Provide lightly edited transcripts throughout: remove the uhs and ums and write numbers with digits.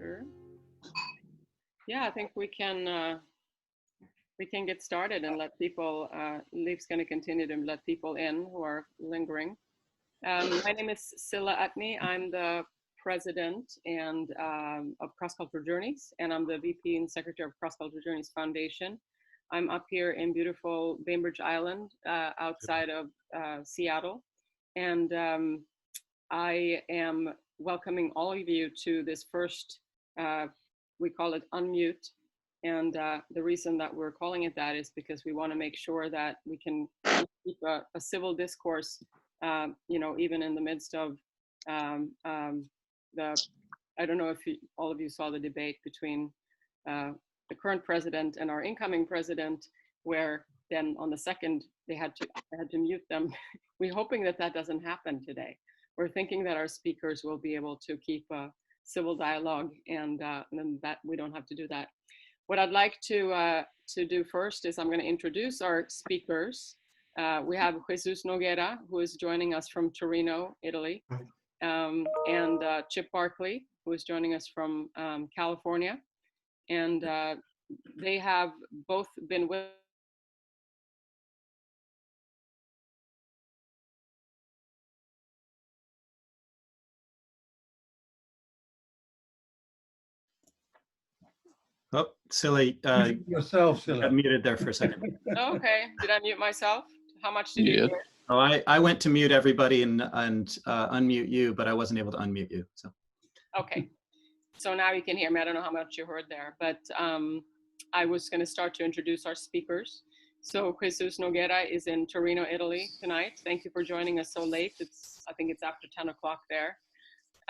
Sure. Yeah, I think we can get started and let people. Leaf's going to continue to let people in who are lingering. My name is Silla Atney. I'm the president and of Cross Cultural Journeys, and I'm the VP and Secretary of Cross Cultural Journeys Foundation. I'm up here in beautiful Bainbridge Island, outside of Seattle, and I am welcoming all of you to this first. We call it Unmute, and the reason that we're calling it that is because we want to make sure that we can keep a civil discourse, even in the midst of the. I don't know if all of you saw the debate between the current president and our incoming president, where then on the second they had to mute them. We're hoping that that doesn't happen today. We're thinking that our speakers will be able to keep a civil dialogue, and then that we don't have to do that. What I'd like to do first is I'm going to introduce our speakers. We have Jesus Noguera, who is joining us from Torino, Italy, and Chip Barclay, who is joining us from California. And they have both been with Oh, silly. Yourself, Silla. Got muted there for a second. Okay, did I mute myself? How much did you hear? Oh, I went to mute everybody and unmute you, but I wasn't able to unmute you. So. Okay, so now you can hear me. I don't know how much you heard there, but I was going to start to introduce our speakers. So Jesus Noguera is in Torino, Italy tonight. Thank you for joining us so late. I think it's after 10 o'clock there.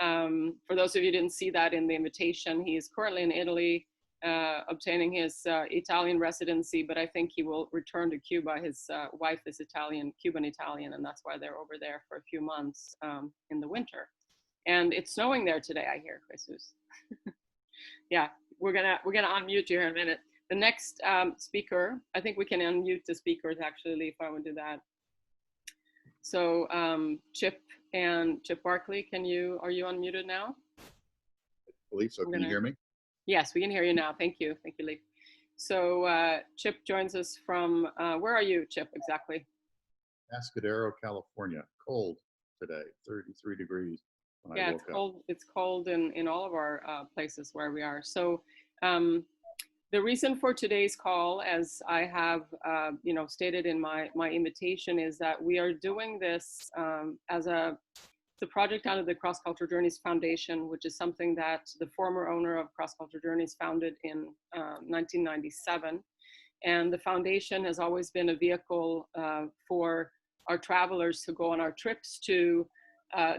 For those of you who didn't see that in the invitation, he is currently in Italy, obtaining his Italian residency, but I think he will return to Cuba. His wife is Cuban Italian, and that's why they're over there for a few months in the winter. And it's snowing there today, I hear, Jesus. Yeah, we're gonna unmute you here in a minute. The next speaker, I think we can unmute the speakers actually, if I would do that. So Chip Barclay, are you unmuted now? I believe so. Can you hear me? Yes, we can hear you now. Thank you, Lee. So Chip joins us from, where are you, Chip, exactly? Mascadero, California. Cold today, 33 degrees. Yeah, it's cold. It's cold in all of our places where we are. So the reason for today's call, as I have stated in my invitation, is that we are doing this as a project out of the Cross Cultural Journeys Foundation, which is something that the former owner of Cross Cultural Journeys founded in 1997. And the foundation has always been a vehicle for our travelers to go on our trips to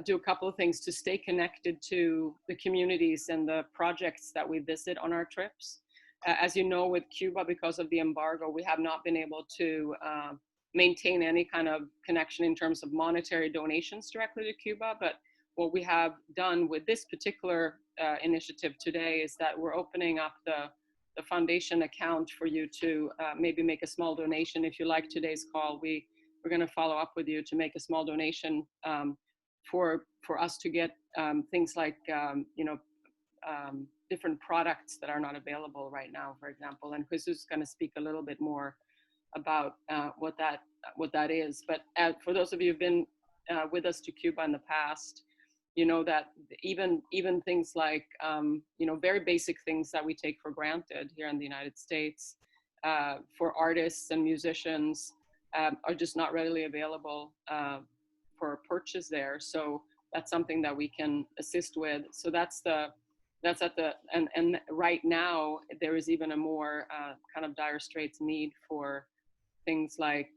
do a couple of things to stay connected to the communities and the projects that we visit on our trips. As you know, with Cuba, because of the embargo, we have not been able to maintain any kind of connection in terms of monetary donations directly to Cuba. But what we have done with this particular initiative today is that we're opening up the foundation account for you to maybe make a small donation. If you like today's call, we're going to follow up with you to make a small donation for us to get things like different products that are not available right now, for example. And Jesus is going to speak a little bit more about what that is. But for those of you who've been with us to Cuba in the past, you know that even things like very basic things that we take for granted here in the United States for artists and musicians are just not readily available for purchase there. So that's something that we can assist with. So that's at the and right now there is even a more kind of dire straits need for things like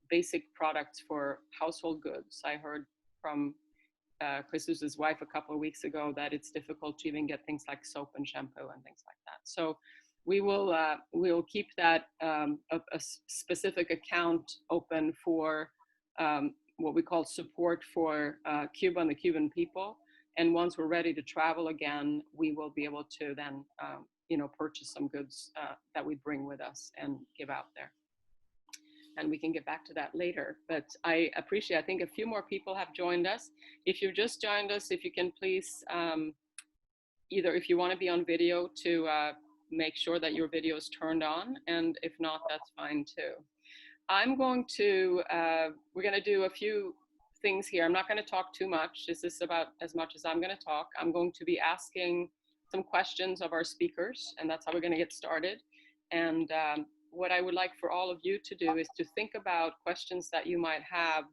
basic products for household goods. I heard from Jesus's wife a couple of weeks ago that it's difficult to even get things like soap and shampoo and things like that. So we'll keep that a specific account open for what we call support for Cuba and the Cuban people. And once we're ready to travel again, we will be able to then purchase some goods that we bring with us and give out there. And we can get back to that later. But I think a few more people have joined us. If you've just joined us, if you can please either if you want to be on video to make sure that your video is turned on, and if not, that's fine too. I'm going to, we're going to do a few things here. I'm not going to talk too much. This is about as much as I'm going to talk. I'm going to be asking some questions of our speakers, and that's how we're going to get started. And what I would like for all of you to do is to think about questions that you might have,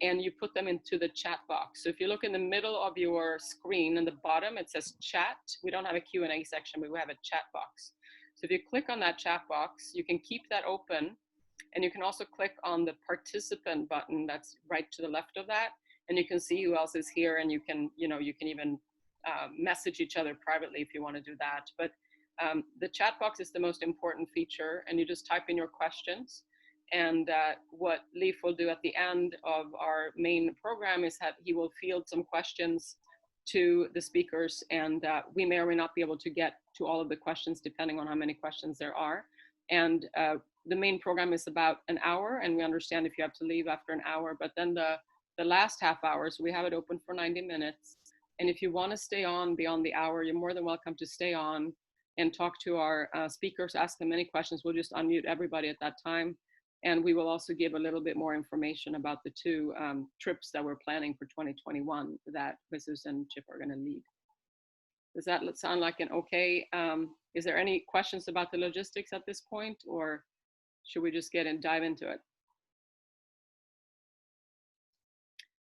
and you put them into the chat box. So if you look in the middle of your screen, in the bottom, it says chat. We don't have a Q&A section, but we have a chat box. So if you click on that chat box, you can keep that open. And you can also click on the participant button that's right to the left of that, and you can see who else is here, and you can, you can even message each other privately if you want to do that. But the chat box is the most important feature, and you just type in your questions. And what Leif will do at the end of our main program is that he will field some questions to the speakers, and we may or may not be able to get to all of the questions depending on how many questions there are. And the main program is about an hour, and we understand if you have to leave after an hour, but then the last half hour, so we have it open for 90 minutes. And if you want to stay on beyond the hour, you're more than welcome to stay on and talk to our speakers, ask them any questions. We'll just unmute everybody at that time. And we will also give a little bit more information about the two trips that we're planning for 2021 that Jesus and Chip are going to lead. Does that sound like an okay? Is there any questions about the logistics at this point, or should we just dive into it?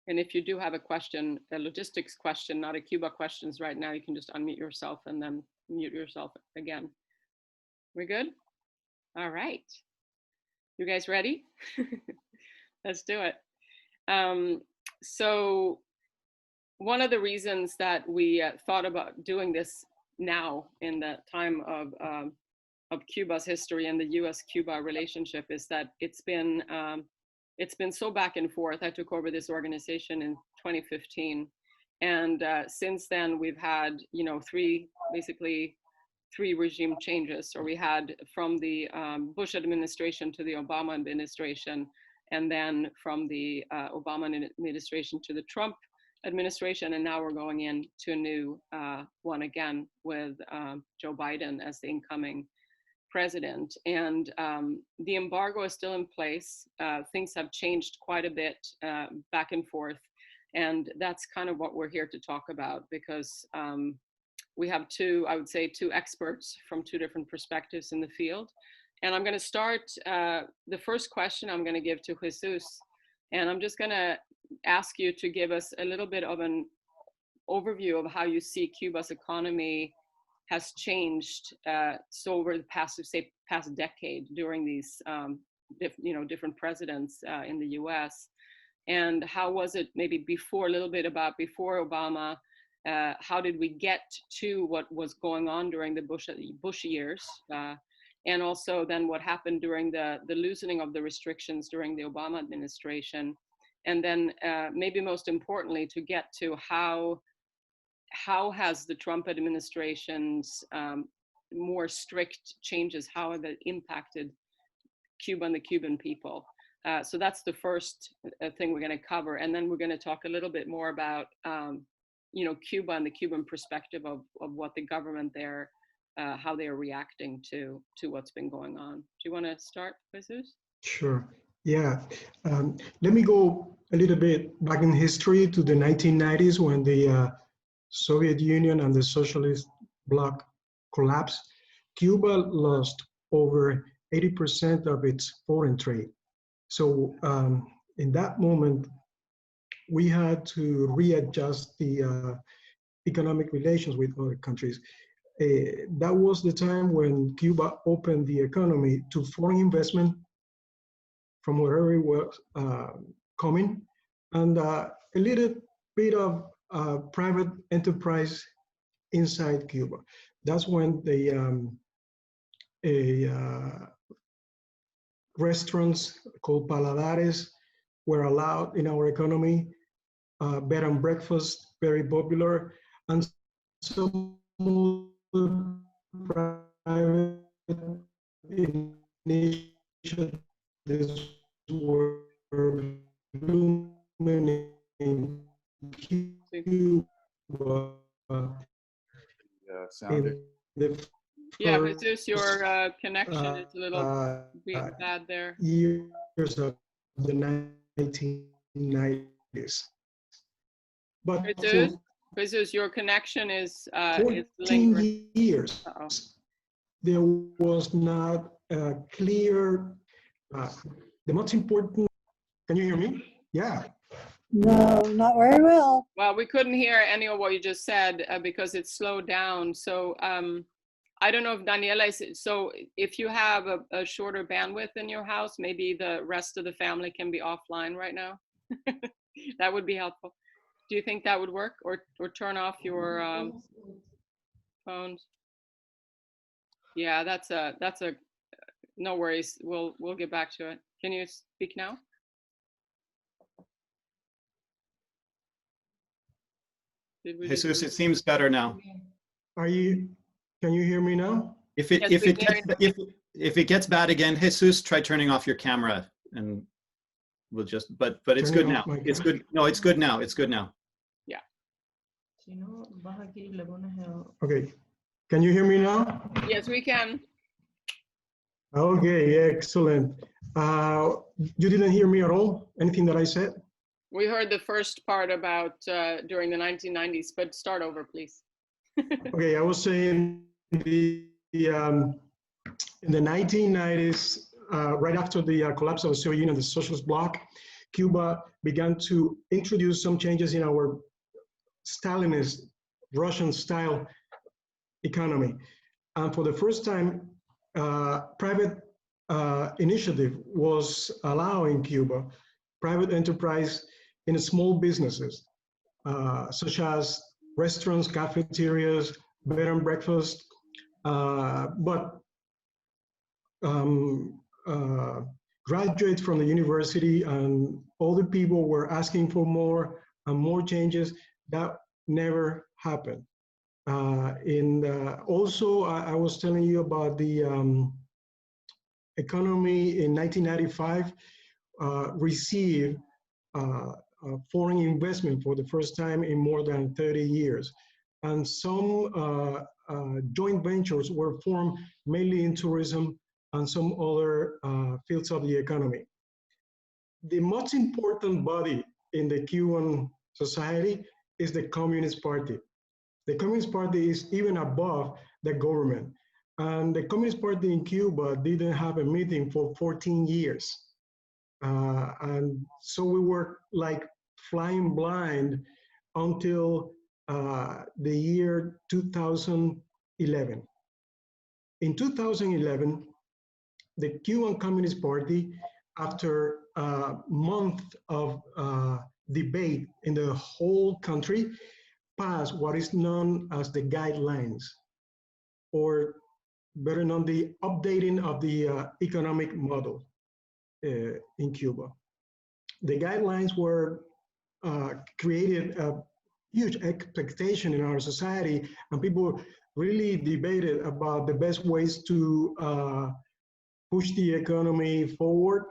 And if you do have a question, a logistics question, not a Cuba questions right now, you can just unmute yourself and then mute yourself again. We good? All right. You guys ready? Let's do it. So one of the reasons that we thought about doing this now in the time of Cuba's history and the US-Cuba relationship is that it's been so back and forth. I took over this organization in 2015, and since then we've had basically three regime changes. So we had from the Bush administration to the Obama administration, and then from the Obama administration to the Trump administration, and now we're going into a new one again with Joe Biden as the incoming president. And the embargo is still in place. Things have changed quite a bit back and forth, and that's kind of what we're here to talk about, because we have two experts from two different perspectives in the field. And I'm going to start, the first question I'm going to give to Jesus, and I'm just going to ask you to give us a little bit of an overview of how you see Cuba's economy has changed so over the past decade during these different presidents in the US, and how was it maybe before, a little bit about before Obama. How did we get to what was going on during the Bush years? And also then what happened during the loosening of the restrictions during the Obama administration. And then maybe most importantly, to get to how has the Trump administration's more strict changes, how have they impacted Cuba and the Cuban people? So that's the first thing we're going to cover. And then we're going to talk a little bit more about Cuba and the Cuban perspective of what the government there, how they are reacting to what's been going on. Do you want to start, Jesus? Sure. Yeah. Let me go a little bit back in history to the 1990s when the Soviet Union and the socialist bloc collapsed. Cuba lost over 80% of its foreign trade. So in that moment, we had to readjust the economic relations with other countries. That was the time when Cuba opened the economy to foreign investment from wherever it was coming, and a little bit of private enterprise inside Cuba. That's when the restaurants called paladares were allowed in our economy. Bed and breakfast, very popular, and some private initiatives were blooming in Cuba. sound. in the Yeah, first, Jesus, your connection is a little bad there. years of the 1990s. But Jesus, your connection is 14 lingering. years, Uh-oh. there was not a clear, the most important, can you hear me? Yeah. No, not very well. Well, we couldn't hear any of what you just said because it slowed down. So I don't know if Daniela is, so if you have a shorter bandwidth in your house, maybe the rest of the family can be offline right now. That would be helpful. Do you think that would work, or turn off your phones? Yeah, that's a no worries. We'll get back to it. Can you speak now? Jesus, it seems better now. Can you hear me now? If it gets bad again, Jesus, try turning off your camera and we'll just, but it's good now. It's good. No, it's good now. It's good now. Yeah. Okay. Can you hear me now? Yes, we can. Okay, excellent. You didn't hear me at all? Anything that I said? We heard the first part about during the 1990s, but start over, please. Okay, I was saying in the 1990s, right after the collapse of the Soviet Union, the socialist bloc, Cuba began to introduce some changes in our Stalinist, Russian-style economy. And for the first time, private initiative was allowed in Cuba, private enterprise in small businesses, such as restaurants, cafeterias, bed and breakfast, but graduates from the university and all the people were asking for more and more changes. That never happened. Also, I was telling you about the economy in 1995 received foreign investment for the first time in more than 30 years. And some joint ventures were formed mainly in tourism and some other fields of the economy. The most important body in the Cuban society is the Communist Party. The Communist Party is even above the government. And the Communist Party in Cuba didn't have a meeting for 14 years. And so we were like flying blind until the year 2011. In 2011, the Cuban Communist Party, after a month of debate in the whole country, passed what is known as the guidelines, or better known, the updating of the economic model in Cuba. The guidelines were created a huge expectation in our society, and people really debated about the best ways to push the economy forward.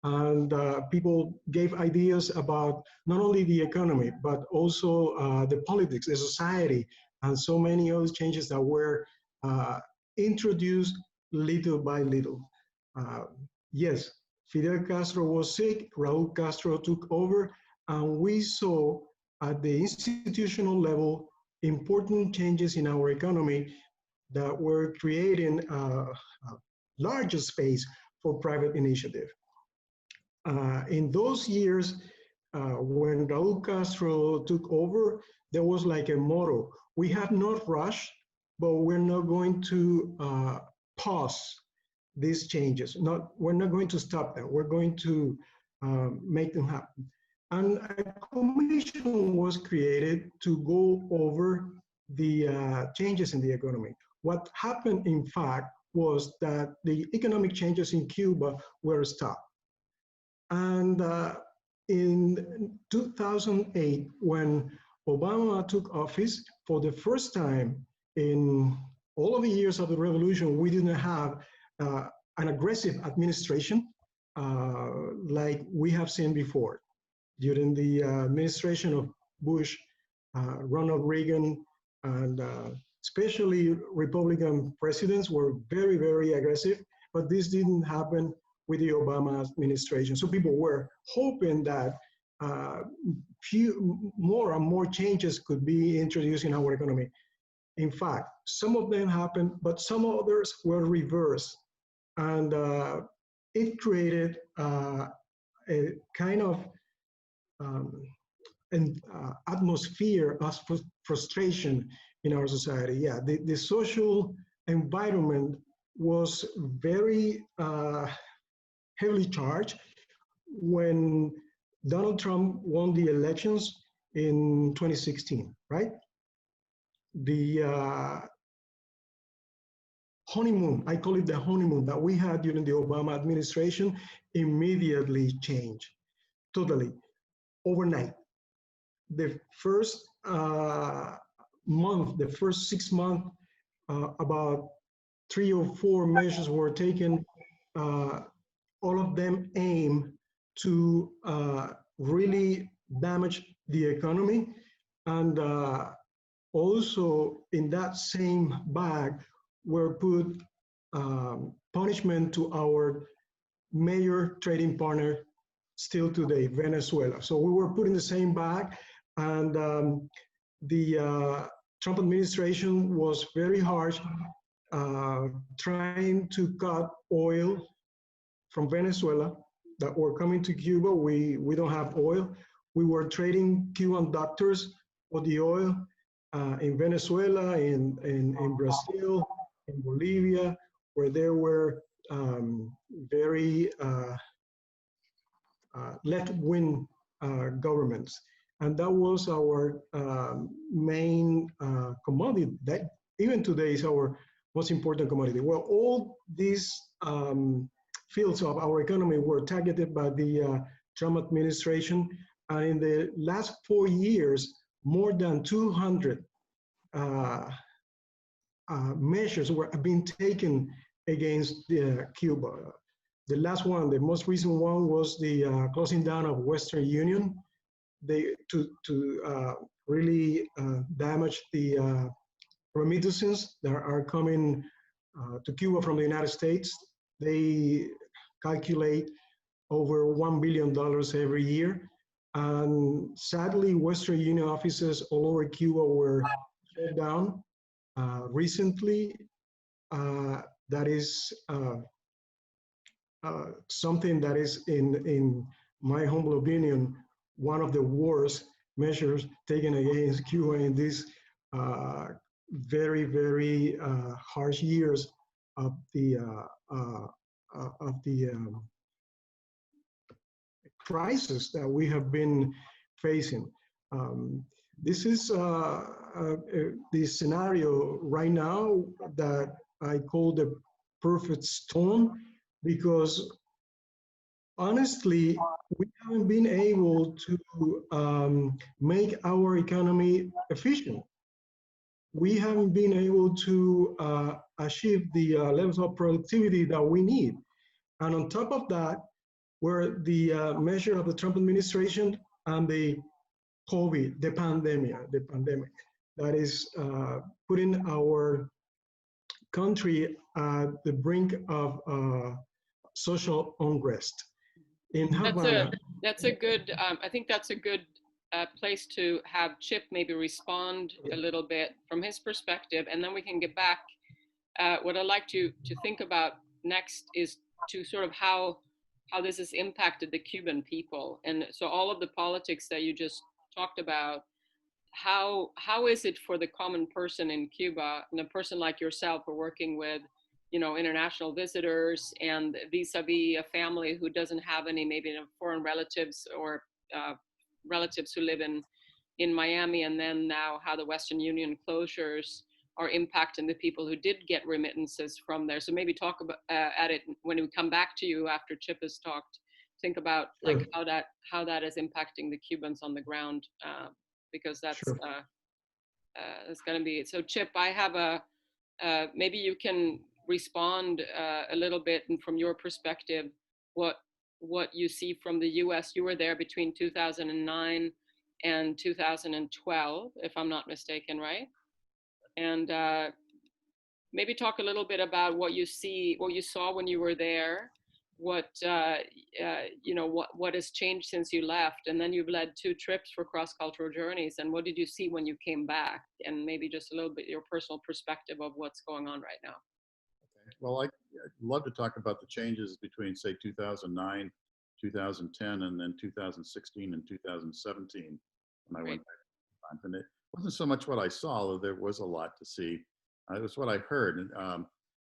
And people gave ideas about not only the economy, but also the politics, the society, and so many other changes that were introduced little by little. Yes, Fidel Castro was sick, Raúl Castro took over, and we saw at the institutional level important changes in our economy that were creating a larger space for private initiative. In those years, when Raúl Castro took over, there was like a motto: we have not rushed, but we're not going to pause these changes. We're not going to stop them. We're going to make them happen. And a commission was created to go over the changes in the economy. What happened, in fact, was that the economic changes in Cuba were stopped. And in 2008, when Obama took office, for the first time in all of the years of the revolution, we didn't have an aggressive administration like we have seen before. During the administration of Bush, Ronald Reagan, and especially Republican presidents were very, very aggressive, but this didn't happen with the Obama administration. So people were hoping that more and more changes could be introduced in our economy. In fact, some of them happened, but some others were reversed. And it created a kind of an atmosphere of frustration in our society. Yeah, the social environment was very heavily charged when Donald Trump won the elections in 2016, right? The honeymoon, I call it the honeymoon that we had during the Obama administration, immediately changed, totally, overnight. The first month, the first 6 months, about 3 or 4 measures were taken, all of them aim to really damage the economy. And also in that same bag were put punishment to our major trading partner still today, Venezuela. So we were put in the same bag, and the Trump administration was very harsh, trying to cut oil from Venezuela that were coming to Cuba. We don't have oil. We were trading Cuban doctors for the oil in Venezuela, in Brazil, in Bolivia, where there were very left-wing governments. And that was our main commodity. That even today is our most important commodity. Well, all these fields of our economy were targeted by the Trump administration. And in the last 4 years, more than 200 measures were being taken against Cuba. The last one, the most recent one, was the closing down of Western Union. To really damage the remittances that are coming to Cuba from the United States. They calculate over $1 billion every year. And sadly, Western Union offices all over Cuba were shut down recently. That is something that is, in my humble opinion, one of the worst measures taken against Cuba in these very, very harsh years of the crisis that we have been facing. This is the scenario right now that I call the perfect storm, because honestly, we haven't been able to make our economy efficient. We haven't been able to achieve the levels of productivity that we need. And on top of that, were the measure of the Trump administration and the COVID, the pandemic that is putting our country at the brink of social unrest. In Havana, that's a good, I think that's a good place to have Chip maybe respond a little bit from his perspective, and then we can get back. What I'd like to think about next is to sort of how this has impacted the Cuban people. And so all of the politics that you just talked about, how is it for the common person in Cuba, and a person like yourself who are working with, you know, international visitors and vis-a-vis a family who doesn't have any, maybe foreign relatives or relatives who live in Miami, and then now how the Western Union closures are impacting the people who did get remittances from there. So maybe talk about at it when we come back to you after Chip has talked. Think about like how that is impacting the Cubans on the ground, because that's it's going to be. So Chip, I have a maybe you can respond a little bit, and from your perspective, what you see from the U.S. You were there between 2009 and 2012, if I'm not mistaken, right? and maybe talk a little bit about what you saw when you were there, what has changed since you left, and then you've led 2 trips for cross-cultural journeys, and what did you see when you came back, and maybe just a little bit your personal perspective of what's going on right now. Okay. Well, I'd love to talk about the changes between, say, 2009, 2010, and then 2016 and 2017 when I went back. And it wasn't so much what I saw, although there was a lot to see. It was what I heard.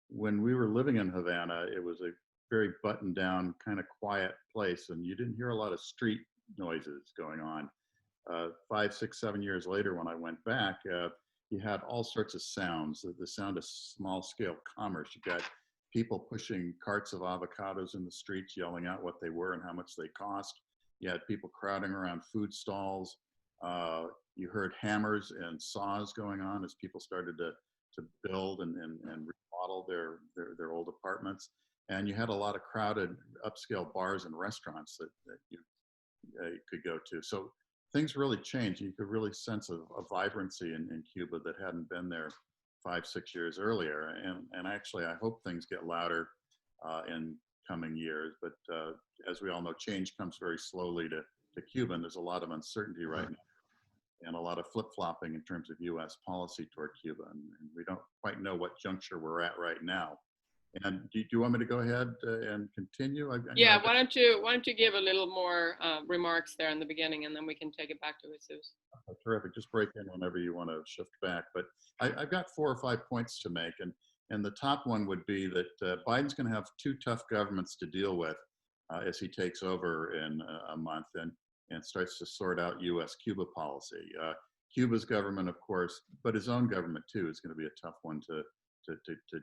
When we were living in Havana, it was a very buttoned down, kind of quiet place, and you didn't hear a lot of street noises going on. 5, 6, 7 years later, when I went back, you had all sorts of sounds, the sound of small scale commerce. You got people pushing carts of avocados in the streets, yelling out what they were and how much they cost. You had people crowding around food stalls. You heard hammers and saws going on as people started to build and remodel their old apartments. And you had a lot of crowded upscale bars and restaurants that you could go to. So things really changed. You could really sense a vibrancy in Cuba that hadn't been there 5, 6 years earlier. And actually, I hope things get louder in coming years. But as we all know, change comes very slowly to Cuba, and there's a lot of uncertainty right now, and a lot of flip-flopping in terms of U.S. policy toward Cuba. And we don't quite know what juncture we're at right now. And do you want me to go ahead and continue? Yeah, why don't you give a little more remarks there in the beginning, and then we can take it back to Jesus. Oh, terrific. Just break in whenever you want to shift back. But I've got 4 or 5 points to make. And the top one would be that Biden's going to have 2 tough governments to deal with as he takes over in a month and starts to sort out US-Cuba policy. Cuba's government, of course, but his own government too is going to be a tough one to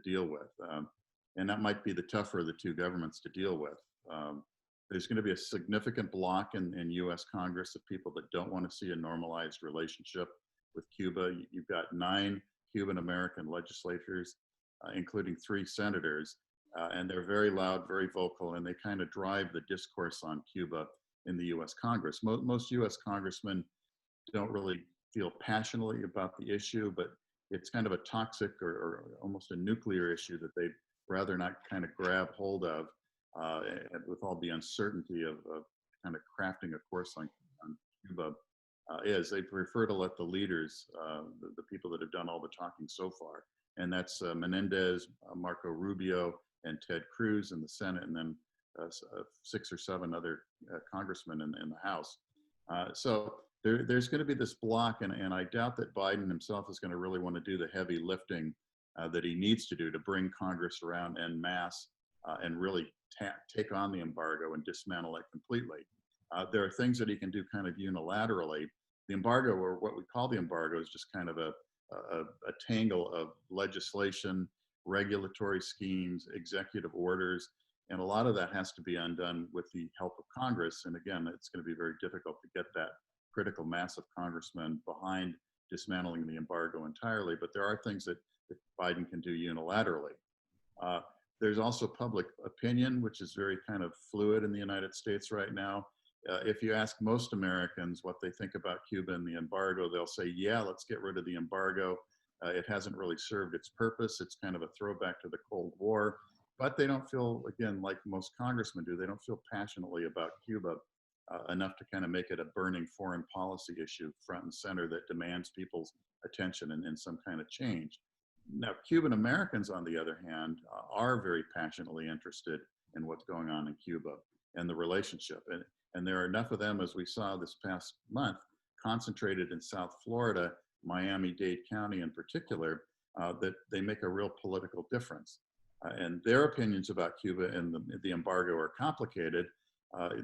deal with. And that might be the tougher of the 2 governments to deal with. There's going to be a significant block in US Congress of people that don't want to see a normalized relationship with Cuba. You've got 9 Cuban American legislators, including 3 senators, and they're very loud, very vocal, and they kind of drive the discourse on Cuba in the US Congress. Most US congressmen don't really feel passionately about the issue, but it's kind of a toxic or almost a nuclear issue that they'd rather not kind of grab hold of, and with all the uncertainty of kind of crafting a course on Cuba they prefer to let the leaders, the people that have done all the talking so far, and that's Menendez, Marco Rubio, and Ted Cruz in the Senate, and then 6 or 7 other congressmen in the House. So there's going to be this block, and I doubt that Biden himself is going to really want to do the heavy lifting that he needs to do to bring Congress around en masse and really take on the embargo and dismantle it completely. There are things that he can do kind of unilaterally. The embargo, or what we call the embargo, is just kind of a tangle of legislation, regulatory schemes, executive orders, and a lot of that has to be undone with the help of Congress. And again, it's going to be very difficult to get that critical mass of congressmen behind dismantling the embargo entirely, but there are things that Biden can do unilaterally. There's also public opinion, which is very kind of fluid in the United States right now. If you ask most Americans what they think about Cuba and the embargo, they'll say, yeah, let's get rid of the embargo. It hasn't really served its purpose. It's kind of a throwback to the Cold War, but they don't feel, again, like most congressmen do, they don't feel passionately about Cuba enough to kind of make it a burning foreign policy issue front and center that demands people's attention and some kind of change. Now, Cuban Americans, on the other hand, are very passionately interested in what's going on in Cuba and the relationship. And there are enough of them, as we saw this past month, concentrated in South Florida, Miami-Dade County in particular, that they make a real political difference. And their opinions about Cuba and the embargo are complicated.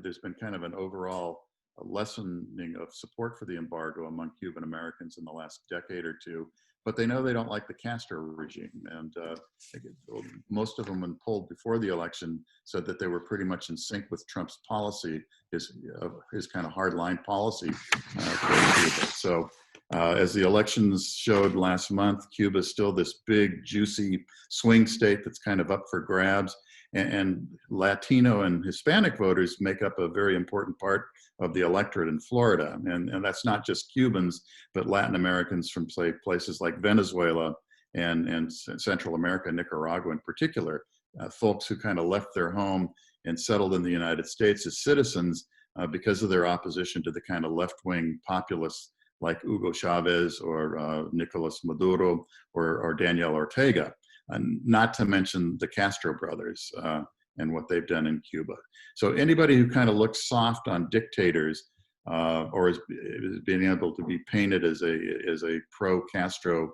There's been kind of an overall lessening of support for the embargo among Cuban Americans in the last decade or 2, but they know they don't like the Castro regime. And most of them, when polled before the election, said that they were pretty much in sync with Trump's policy, his kind of hardline policy toward Cuba. So as the elections showed last month, Cuba is still this big, juicy swing state that's kind of up for grabs. And Latino and Hispanic voters make up a very important part of the electorate in Florida. And that's not just Cubans, but Latin Americans from, say, places like Venezuela and Central America, Nicaragua in particular, folks who kind of left their home and settled in the United States as citizens because of their opposition to the kind of left-wing populists like Hugo Chavez or Nicolas Maduro or Daniel Ortega, and not to mention the Castro brothers and what they've done in Cuba. So anybody who kind of looks soft on dictators or is being able to be painted as a pro-Castro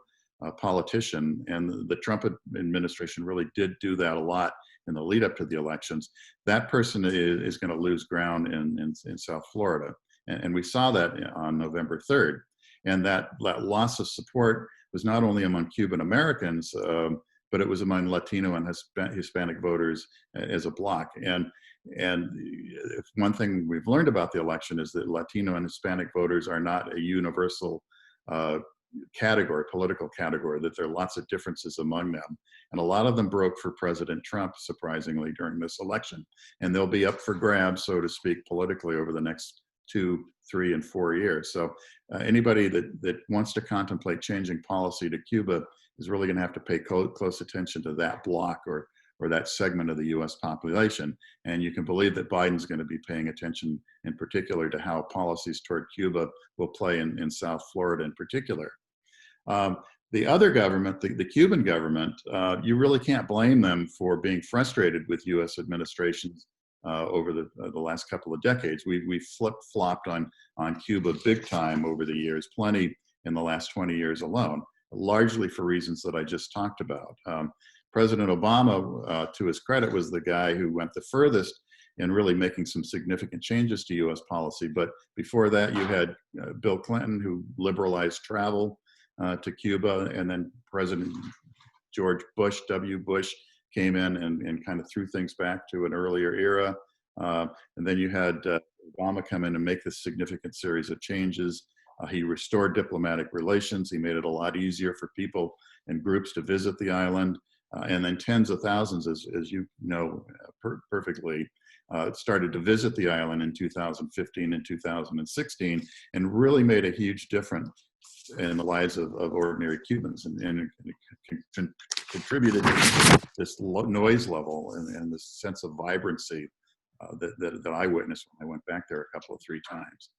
politician, and the Trump administration really did do that a lot in the lead up to the elections, that person is going to lose ground in South Florida. And we saw that on November 3rd. And that loss of support was not only among Cuban Americans, but it was among Latino and Hispanic voters as a bloc. And one thing we've learned about the election is that Latino and Hispanic voters are not a universal category, political category, that there are lots of differences among them. And a lot of them broke for President Trump, surprisingly, during this election. And they'll be up for grabs, so to speak, politically over the next 2, 3, and 4 years. So anybody that wants to contemplate changing policy to Cuba is really going to have to pay close attention to that bloc or that segment of the US population. And you can believe that Biden's going to be paying attention in particular to how policies toward Cuba will play in South Florida in particular. The other government, the Cuban government, you really can't blame them for being frustrated with US administrations over the last couple of decades. We flip-flopped on Cuba big time over the years, plenty in the last 20 years alone, largely for reasons that I just talked about. President Obama, to his credit, was the guy who went the furthest in really making some significant changes to US policy. But before that, you had Bill Clinton, who liberalized travel to Cuba, and then President George Bush, W. Bush, came in and kind of threw things back to an earlier era. And then you had Obama come in and make this significant series of changes. He restored diplomatic relations. He made it a lot easier for people and groups to visit the island. And then tens of thousands, as you know perfectly, started to visit the island in 2015 and 2016, and really made a huge difference in the lives of ordinary Cubans, and contributed to this noise level and this sense of vibrancy that I witnessed when I went back there a couple of 3 times.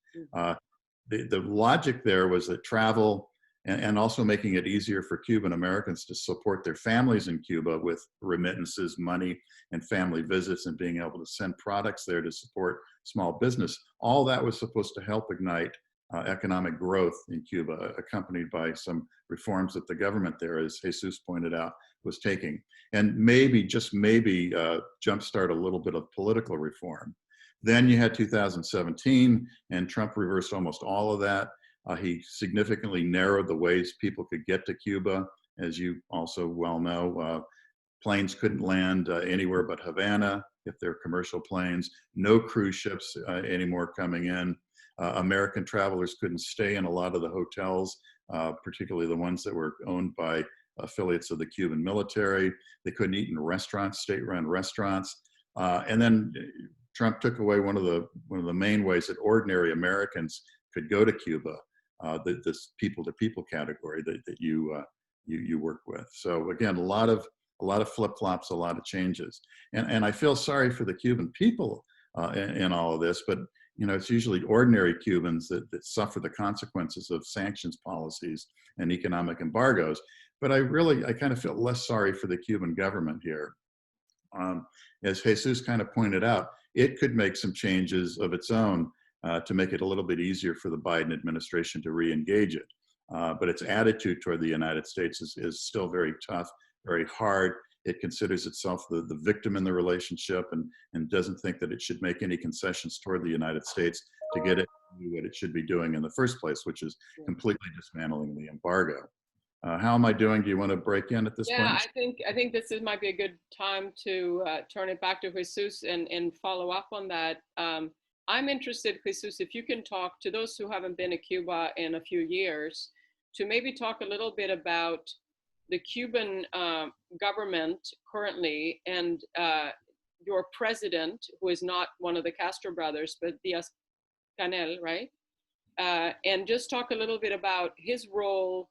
The logic there was that travel and also making it easier for Cuban Americans to support their families in Cuba with remittances, money, and family visits, and being able to send products there to support small business. All that was supposed to help ignite economic growth in Cuba, accompanied by some reforms that the government there, as Jesus pointed out, was taking. And maybe, just maybe, jumpstart a little bit of political reform. Then you had 2017, and Trump reversed almost all of that. He significantly narrowed the ways people could get to Cuba. As you also well know, planes couldn't land anywhere but Havana if they're commercial planes. No cruise ships anymore coming in. American travelers couldn't stay in a lot of the hotels, particularly the ones that were owned by affiliates of the Cuban military. They couldn't eat in restaurants, state-run restaurants. And then Trump took away one of the main ways that ordinary Americans could go to Cuba, this people-to-people category that you work with. So again, a lot of flip-flops, a lot of changes, and I feel sorry for the Cuban people in all of this, but you know, it's usually ordinary Cubans that suffer the consequences of sanctions policies and economic embargoes. But I kind of feel less sorry for the Cuban government here. As Jesus kind of pointed out, it could make some changes of its own to make it a little bit easier for the Biden administration to re-engage it. But its attitude toward the United States is still very tough, very hard. It considers itself the victim in the relationship and doesn't think that it should make any concessions toward the United States to get it to do what it should be doing in the first place, which is completely dismantling the embargo. How am I doing? Do you want to break in at this point? Yeah, I think this might be a good time to turn it back to Jesus and follow up on that. I'm interested, Jesus, if you can talk to those who haven't been to Cuba in a few years, to maybe talk a little bit about the Cuban government currently, and your president, who is not one of the Castro brothers, but Diaz-Canel, right? And just talk a little bit about his role.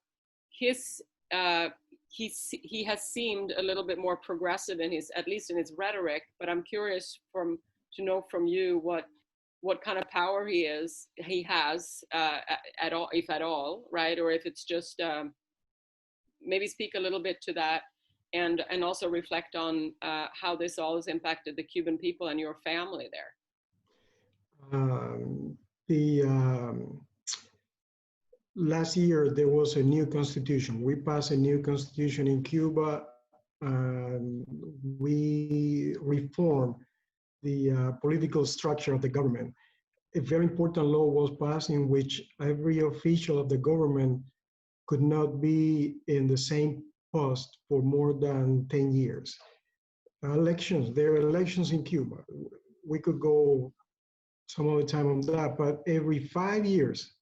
He has seemed a little bit more progressive in his, at least in his rhetoric. But I'm curious to know from you what kind of power he has at all, if at all, right? Or if it's just maybe speak a little bit to that, and also reflect on how this all has impacted the Cuban people and your family there. Last year there was a new constitution. We passed a new constitution in Cuba. We reformed the political structure of the government. A very important law was passed in which every official of the government could not be in the same post for more than 10 years. Elections, there are elections in Cuba. We could go some other time on that, but every 5 years,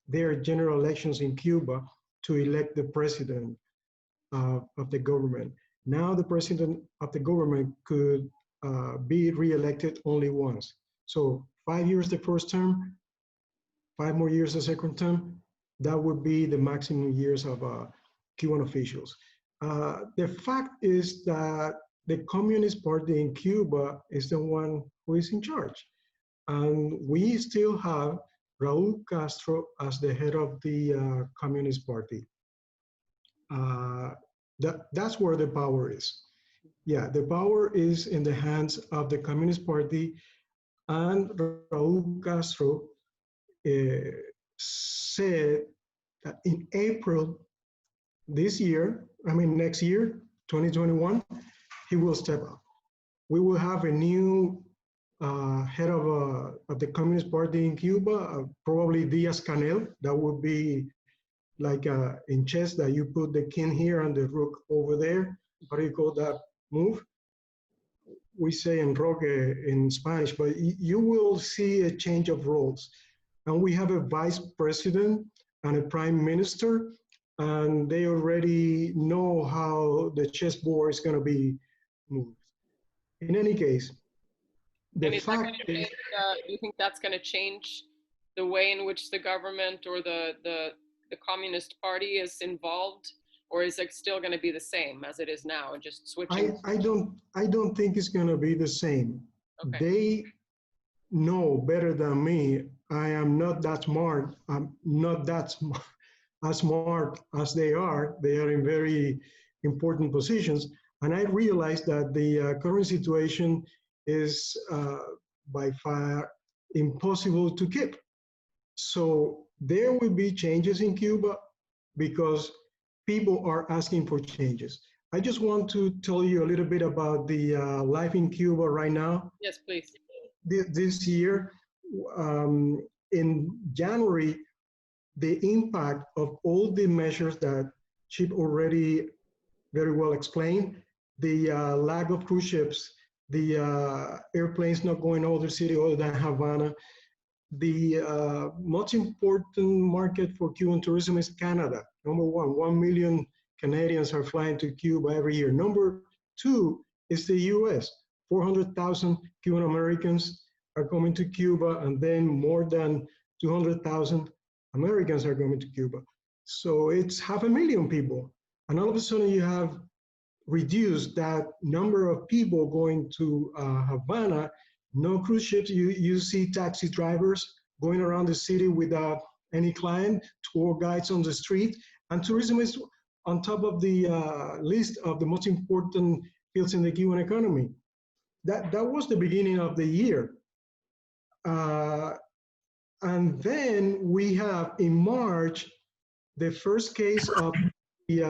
there are general elections in Cuba to elect the president of the government. Now the president of the government could be re-elected only once. So 5 years the first term, 5 more years the second term, that would be the maximum years of Cuban officials. The fact is that the Communist Party in Cuba is the one who is in charge. And we still have Raúl Castro as the head of the Communist Party. That's where the power is. Yeah, the power is in the hands of the Communist Party, and Raúl Castro said that in April this year, next year, 2021, he will step up. We will have a new head of the Communist Party in Cuba, probably Diaz-Canel. That would be like in chess that you put the king here and the rook over there. What do you call that move? We say enroque in Spanish, but you will see a change of roles. And we have a vice president and a prime minister, and they already know how the chessboard is going to be moved. In any case, the fact is, do you think that's going to change the way in which the government or the Communist Party is involved, or is it still going to be the same as it is now and just switching? I don't think it's going to be the same. Okay. They know better than me. I am not that smart. I'm not that as smart as they are. They are in very important positions. And I realized that the current situation is by far impossible to keep. So there will be changes in Cuba because people are asking for changes. I just want to tell you a little bit about the life in Cuba right now. Yes, please. This year, in January, the impact of all the measures that Chip already very well explained, the lack of cruise ships, the airplanes not going out of the city other than Havana. The most important market for Cuban tourism is Canada. Number one, 1 million Canadians are flying to Cuba every year. Number two is the US. 400,000 Cuban Americans are coming to Cuba, and then more than 200,000 Americans are coming to Cuba. So it's 500,000 people. And all of a sudden you have reduced that number of people going to Havana. No cruise ships. You see taxi drivers going around the city without any client, tour guides on the street, and tourism is on top of the list of the most important fields in the Cuban economy. That was the beginning of the year. And then we have in March the first case of the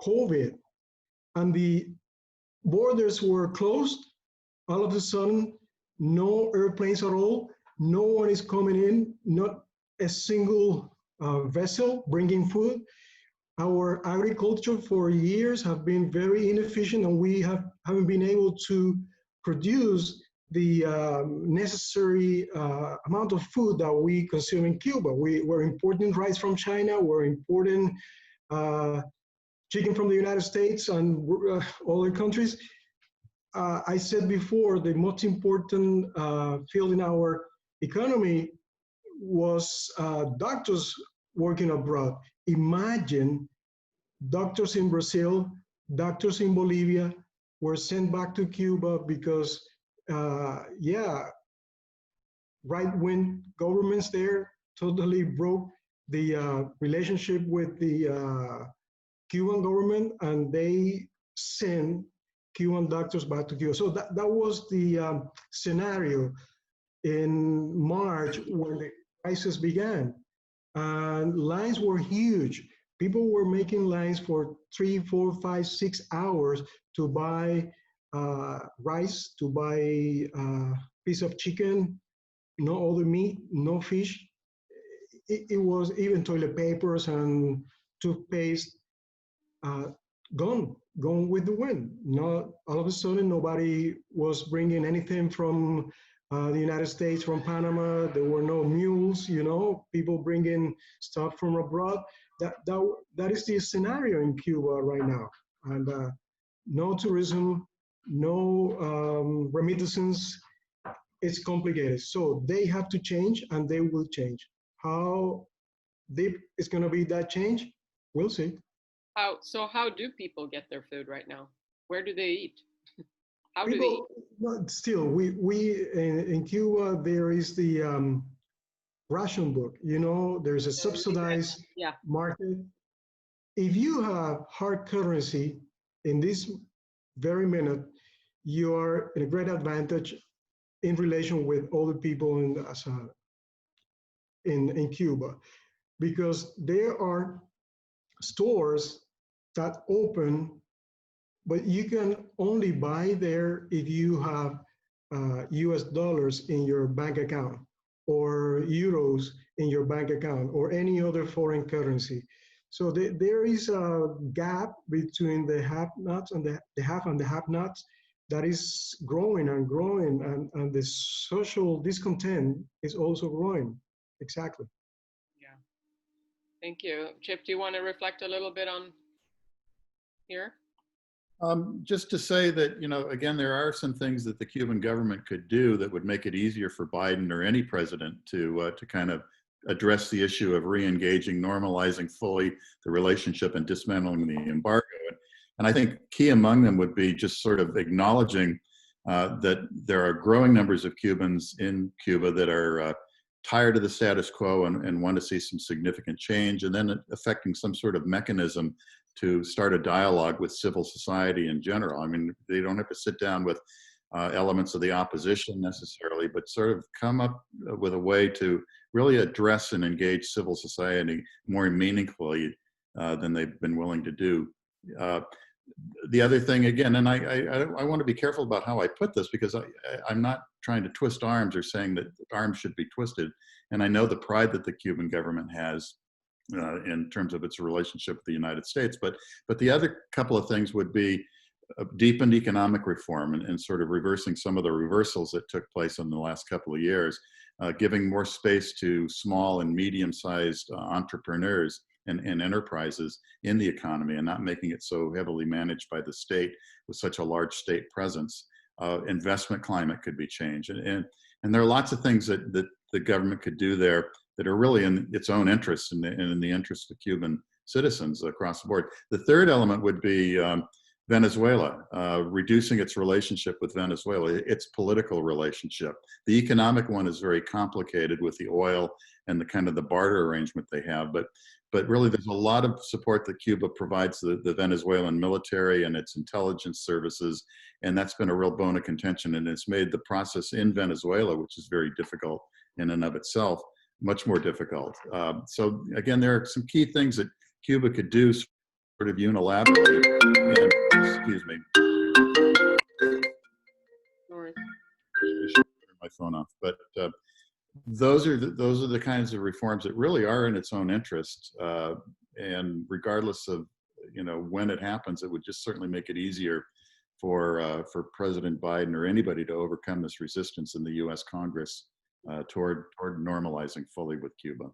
COVID, and the borders were closed. All of a sudden, no airplanes at all. No one is coming in, not a single vessel bringing food. Our agriculture for years have been very inefficient, and we haven't been able to produce the necessary amount of food that we consume in Cuba. We're importing rice from China, we're importing chicken from the United States and other countries. I said before, the most important field in our economy was doctors working abroad. Imagine doctors in Brazil, doctors in Bolivia were sent back to Cuba because, yeah, right-wing governments there totally broke the relationship with the Cuban government, and they sent Cuban doctors back to Cuba. So that was the scenario in March when the crisis began. And lines were huge. People were making lines for 3, 4, 5, 6 hours to buy rice, to buy a piece of chicken, no other meat, no fish. It was even toilet papers and toothpaste uh, gone with the wind. Not all of a sudden, nobody was bringing anything from the United States, from Panama. There were no mules, people bringing stuff from abroad. That is the scenario in Cuba right now. And no tourism, no remittances. It's complicated. So they have to change, and they will change. How deep is going to be that change? We'll see. How do people get their food right now? Where do they eat? How do they eat? People, well, still, we in Cuba, there is the ration book. There's a subsidized market. If you have hard currency in this very minute, you are in a great advantage in relation with other people in Cuba, because there are stores that open, but you can only buy there if you have US dollars in your bank account, or euros in your bank account, or any other foreign currency. So there is a gap between the have-nots and the have and the have-nots that is growing and growing, and the social discontent is also growing. Exactly. Yeah. Thank you. Chip, do you want to reflect a little bit on here? Just to say that, again, there are some things that the Cuban government could do that would make it easier for Biden or any president to kind of address the issue of re-engaging, normalizing fully the relationship and dismantling the embargo. And I think key among them would be just sort of acknowledging that there are growing numbers of Cubans in Cuba that are tired of the status quo and want to see some significant change, and then affecting some sort of mechanism to start a dialogue with civil society in general. I mean, they don't have to sit down with elements of the opposition necessarily, but sort of come up with a way to really address and engage civil society more meaningfully than they've been willing to do. The other thing, again, and I want to be careful about how I put this, because I'm not trying to twist arms or saying that arms should be twisted. And I know the pride that the Cuban government has in terms of its relationship with the United States. But the other couple of things would be deepened economic reform and sort of reversing some of the reversals that took place in the last couple of years, giving more space to small and medium-sized entrepreneurs and enterprises in the economy, and not making it so heavily managed by the state with such a large state presence. Investment climate could be changed. And there are lots of things that the government could do there that are really in its own interest and in the interest of Cuban citizens across the board. The third element would be Venezuela, reducing its relationship with Venezuela, its political relationship. The economic one is very complicated with the oil and the kind of the barter arrangement they have, but really there's a lot of support that Cuba provides the Venezuelan military and its intelligence services, and that's been a real bone of contention, and it's made the process in Venezuela, which is very difficult in and of itself, much more difficult. So again, there are some key things that Cuba could do sort of unilaterally. And, excuse me. Sorry. I should turn my phone off. But those are the kinds of reforms that really are in its own interest. And regardless of when it happens, it would just certainly make it easier for President Biden or anybody to overcome this resistance in the U.S. Congress toward normalizing fully with Cuba.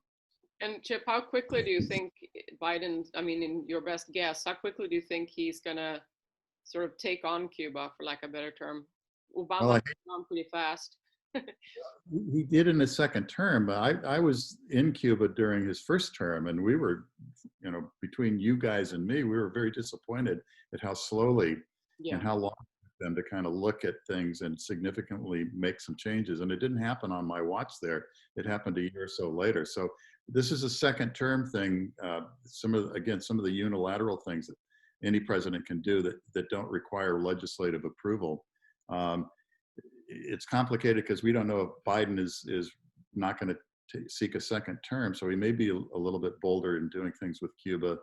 And Chip, how quickly do you think Biden, I mean, in your best guess, how quickly do you think he's going to sort of take on Cuba, for lack of a better term. Well, Obama came on pretty fast. he did in his second term, but I was in Cuba during his first term, and we were, you know, between you guys and me, we were very disappointed at how slowly Yeah. and how long it took them to kind of look at things and significantly make some changes. And it didn't happen on my watch there. It happened a year or so later. So this is a second term thing. Some of the unilateral things that any president can do that don't require legislative approval. It's complicated because we don't know if Biden is not going to seek a second term. So he may be a little bit bolder in doing things with Cuba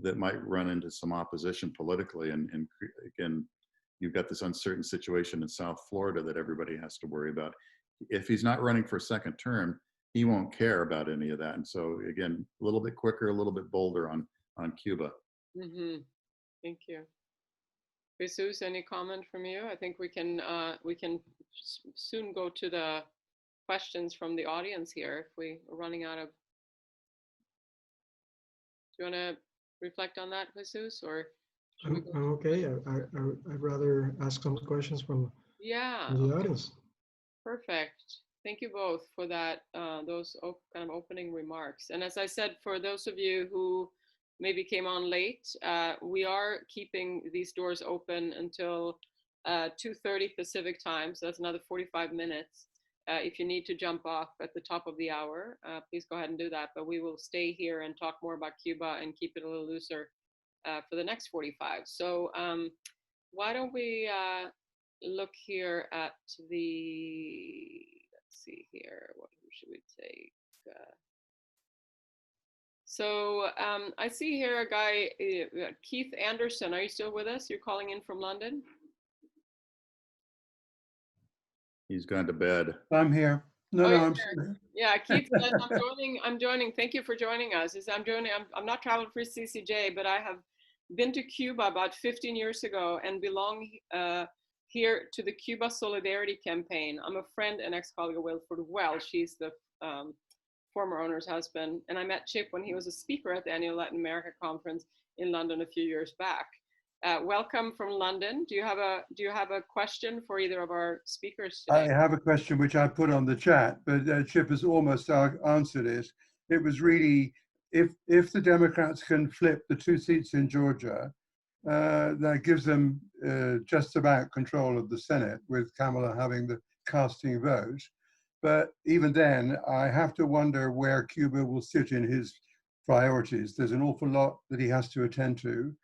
that might run into some opposition politically. And again, you've got this uncertain situation in South Florida that everybody has to worry about. If he's not running for a second term, he won't care about any of that. And so again, a little bit quicker, a little bit bolder on Cuba. Mm-hmm. Thank you. Jesus, any comment from you? I think we can soon go to the questions from the audience here if we are running out of. Do you want to reflect on that, Jesus, or? I'm okay. I'd rather ask some questions from the audience. Perfect. Thank you both for that. Those kind of opening remarks. And as I said, for those of you who maybe came on late, we are keeping these doors open until 2:30 Pacific time. So that's another 45 minutes. If you need to jump off at the top of the hour, please go ahead and do that. But we will stay here and talk more about Cuba and keep it a little looser for the next 45. So why don't we look here at the, let's see here, what should we take? So I see here a guy, Keith Anderson. Are you still with us? You're calling in from London? He's gone to bed. I'm here. No, I'm yeah, Keith says, I'm joining. Thank you for joining us. I'm not traveling for CCJ, but I have been to Cuba about 15 years ago and belong here to the Cuba Solidarity Campaign. I'm a friend and ex-colleague of Wilford Wells. She's the former owner's husband. And I met Chip when he was a speaker at the annual Latin America conference in London a few years back. Welcome from London. Do you have a question for either of our speakers today? I have a question which I put on the chat, but Chip has almost answered it. It was really, if the Democrats can flip the 2 seats in Georgia, that gives them just about control of the Senate, with Kamala having the casting vote. But even then, I have to wonder where Cuba will sit in his priorities. There's an awful lot that he has to attend to.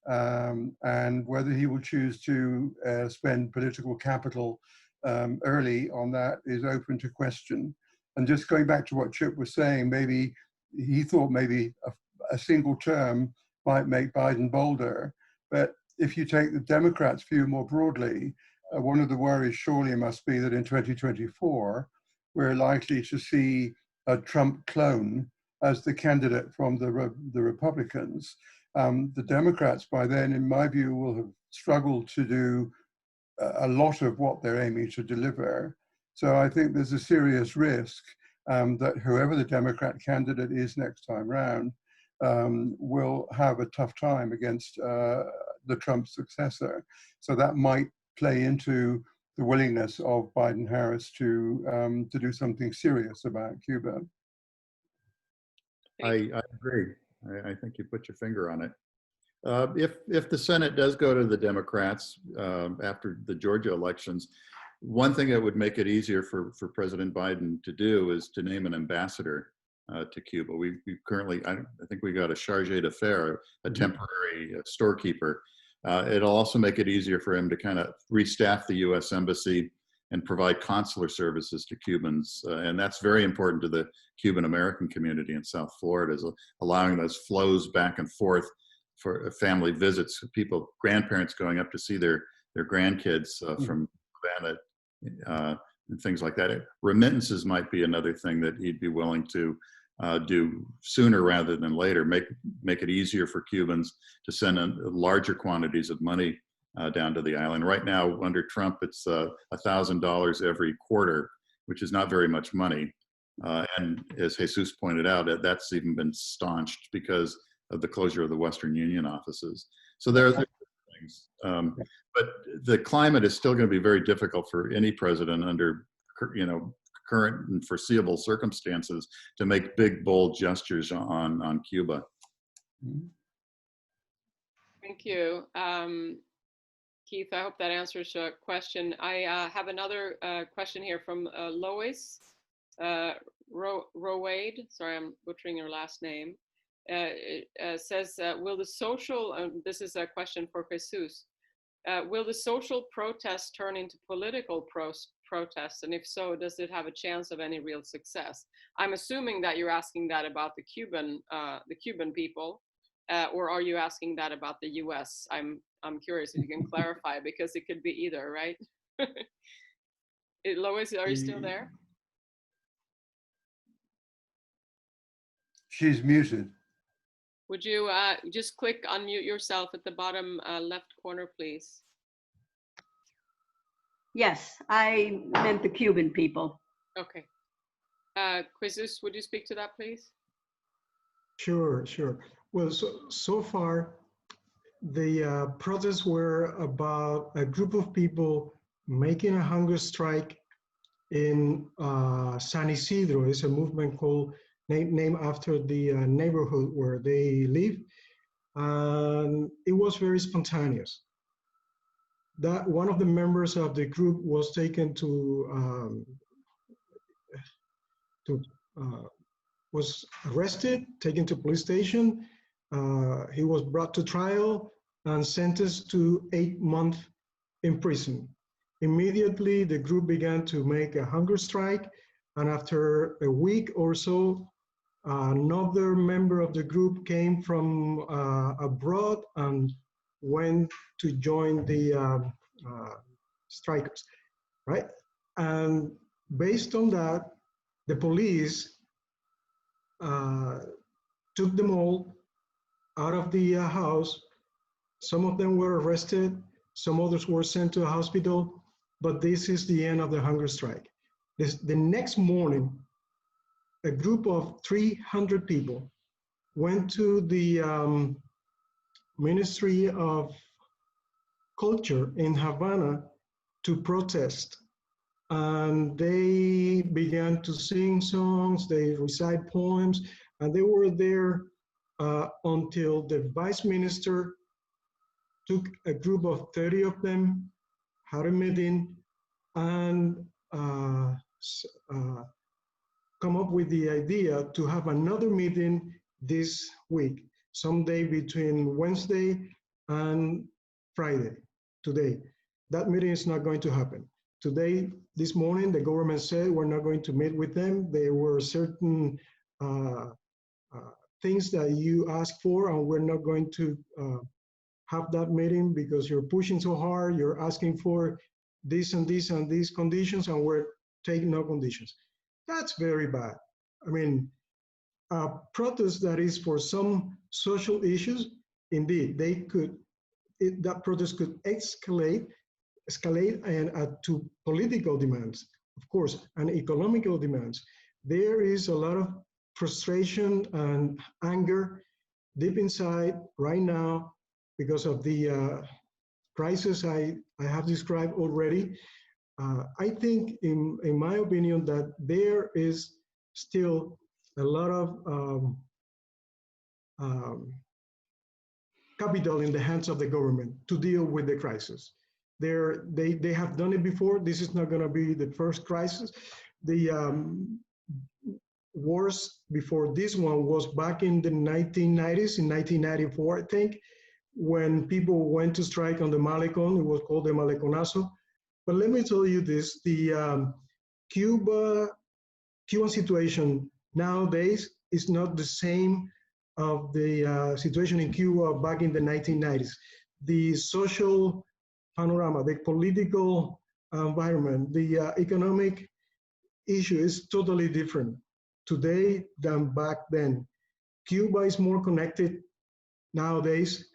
And whether he will choose to spend political capital early on that is open to question. And just going back to what Chip was saying, maybe he thought maybe a single term might make Biden bolder. But if you take the Democrats' view more broadly, one of the worries surely must be that in 2024, we're likely to see a Trump clone as the candidate from the Republicans. The Democrats, by then, in my view, will have struggled to do a lot of what they're aiming to deliver. So I think there's a serious risk that whoever the Democrat candidate is next time round will have a tough time against the Trump successor. So that might play into the willingness of Biden-Harris to do something serious about Cuba. I agree. I think you put your finger on it. If the Senate does go to the Democrats after the Georgia elections, one thing that would make it easier for President Biden to do is to name an ambassador to Cuba. We currently, I think we got a charge d'affaires, a temporary storekeeper. It'll also make it easier for him to kind of restaff the U.S. Embassy and provide consular services to Cubans. And that's very important to the Cuban American community in South Florida, is allowing those flows back and forth for family visits, people, grandparents going up to see their grandkids from Havana and things like that. Remittances might be another thing that he'd be willing to do sooner rather than later, make it easier for Cubans to send in larger quantities of money down to the island. Right now, under Trump, it's $1,000 every quarter, which is not very much money. And as Jesus pointed out, that's even been staunched because of the closure of the Western Union offices. So there are things. needs. But the climate is still going to be very difficult for any president under, current and foreseeable circumstances to make big, bold gestures on Cuba. Thank you. Keith, I hope that answers your question. I have another question here from Lois Rowade. Sorry, I'm butchering your last name. Says, will the social, this is a question for Jesus, will the social protests turn into political protests? And if so, does it have a chance of any real success? I'm assuming that you're asking that about the Cuban people, or are you asking that about the US? I'm curious if you can clarify, because it could be either, right? Lois, are you still there? She's muted. Would you just click unmute yourself at the bottom left corner, please? Yes, I meant the Cuban people. Okay. Jesus, would you speak to that, please? Sure. Well, so far, the protests were about a group of people making a hunger strike in San Isidro. It's a movement called named after the neighborhood where they live. And it was very spontaneous. That one of the members of the group was taken was arrested, taken to police station. He was brought to trial and sentenced to 8 months in prison. Immediately, the group began to make a hunger strike, and after a week or so, another member of the group came from abroad and went to join the strikers, right? And based on that, the police took them all out of the house. Some of them were arrested, some others were sent to a hospital, but this is the end of the hunger strike. The next morning, a group of 300 people went to the Ministry of Culture in Havana to protest. And they began to sing songs, they recite poems, and they were there until the vice minister took a group of 30 of them, had a meeting, and come up with the idea to have another meeting this week, someday between Wednesday and Friday, today. That meeting is not going to happen. Today, this morning, the government said we're not going to meet with them. There were certain things that you asked for, and we're not going to have that meeting because you're pushing so hard, you're asking for this and this and these conditions, and we're taking no conditions. That's very bad. I mean, a protest that is for some social issues, indeed, that protest could escalate and to political demands, of course, and economical demands. There is a lot of frustration and anger deep inside right now because of the crisis I have described already. I think, in my opinion, that there is still a lot of capital in the hands of the government to deal with the crisis. They have done it before. This is not going to be the first crisis. The worst before this one was back in the 1990s, in 1994, I think, when people went to strike on the Malecon. It was called the Maleconazo. But let me tell you this, the Cuban situation nowadays is not the same of the situation in Cuba back in the 1990s. The social panorama, the political environment, the economic issue is totally different today than back then. Cuba is more connected nowadays.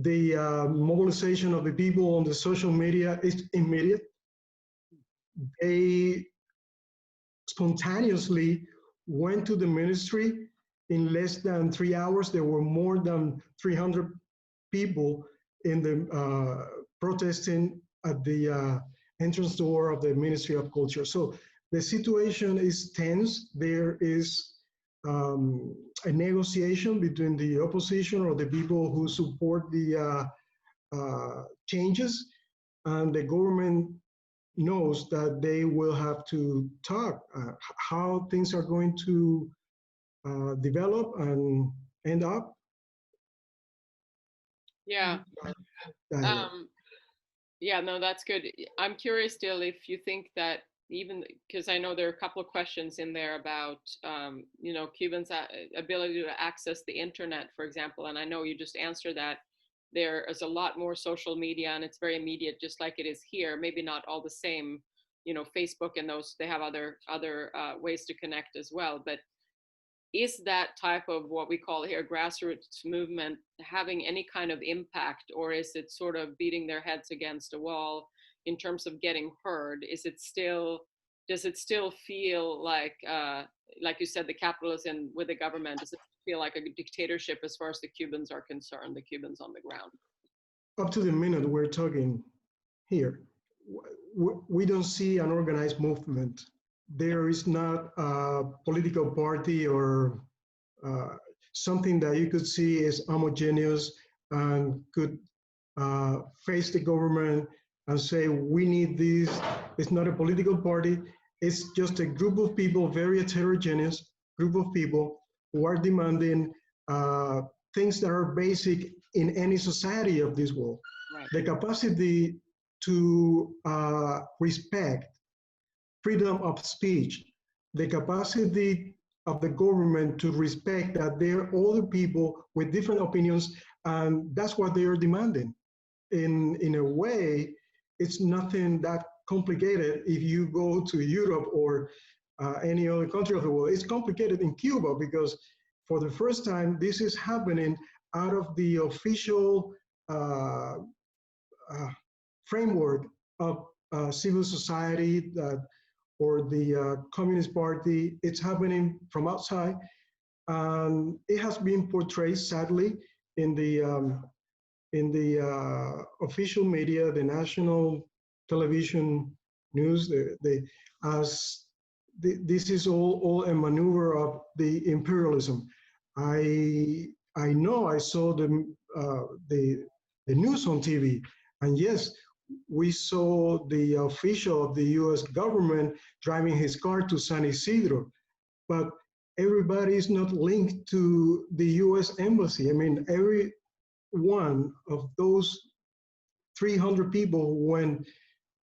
The mobilization of the people on the social media is immediate. They spontaneously went to the ministry in less than 3 hours. There were more than 300 people in the protesting at the entrance door of the Ministry of Culture. So the situation is tense. There is a negotiation between the opposition or the people who support the changes, and the government knows that they will have to talk how things are going to develop and end up. Yeah. Yeah, no, that's good. I'm curious still if you think that, even because I know there are a couple of questions in there about, you know, Cubans' ability to access the internet, for example, and I know you just answered that. There is a lot more social media and it's very immediate, just like it is here. Maybe not all the same, you know, Facebook and those, they have other ways to connect as well. But is that type of what we call here grassroots movement having any kind of impact, or is it sort of beating their heads against a wall in terms of getting heard? Is it still, does it still feel like you said, the capital is in with the government? Does it feel like a dictatorship as far as the Cubans are concerned, the Cubans on the ground? Up to the minute we're talking here, we don't see an organized movement. There is not a political party or something that you could see is homogeneous and could face the government and say, we need this. It's not a political party. It's just a group of people, very heterogeneous group of people who are demanding things that are basic in any society of this world. Right. The capacity to respect freedom of speech, the capacity of the government to respect that there are other people with different opinions, and that's what they are demanding. In a way, it's nothing that complicated if you go to Europe or any other country of the world. It's complicated in Cuba because for the first time, this is happening out of the official framework of civil society or the Communist Party. It's happening from outside. It has been portrayed, sadly, in the official media, the national television news, as this is all a maneuver of the imperialism. I know I saw the news on TV, and yes, we saw the official of the US government driving his car to San Isidro, but everybody is not linked to the US embassy. I mean, every one of those 300 people who went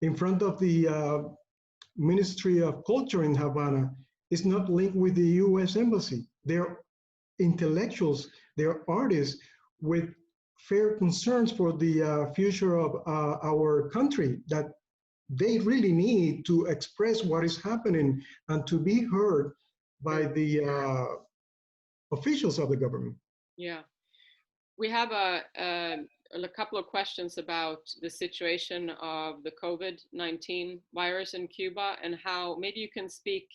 in front of the Ministry of Culture in Havana is not linked with the US embassy. They're intellectuals, they're artists with fair concerns for the future of our country, that they really need to express what is happening and to be heard by the officials of the government. Yeah. We have a couple of questions about the situation of the COVID-19 virus in Cuba, and how maybe you can speak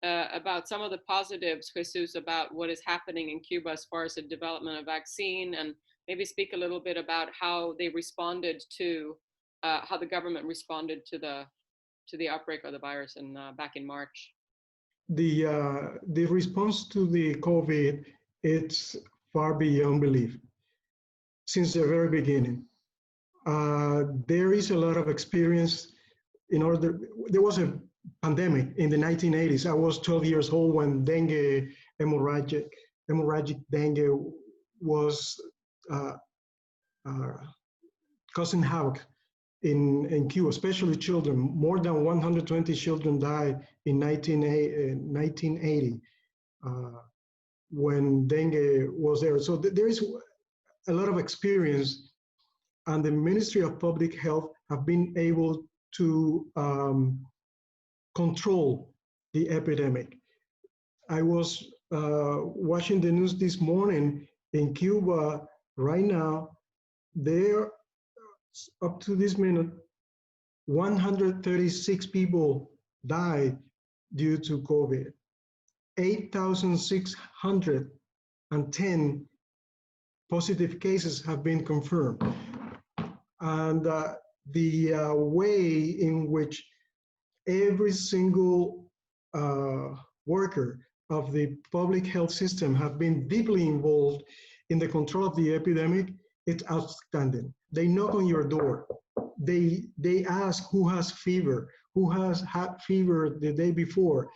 about some of the positives, Jesus, about what is happening in Cuba as far as the development of vaccine, and maybe speak a little bit about how they responded to, how the government responded to the outbreak of the virus back in March. The response to the COVID, it's far beyond belief. Since the very beginning, there is a lot of experience. There was a pandemic in the 1980s. I was 12 years old when dengue, hemorrhagic dengue was causing havoc in Cuba, especially children. More than 120 children died in 1980 when dengue was there. So there is a lot of experience, and the Ministry of Public Health have been able to control the epidemic. I was watching the news this morning in Cuba right now. There, up to this minute, 136 people died due to COVID. 8,610 positive cases have been confirmed. and the way in which every single worker of the public health system have been deeply involved in the control of the epidemic, it's outstanding. They knock on your door. They ask who has fever, who has had fever the day before.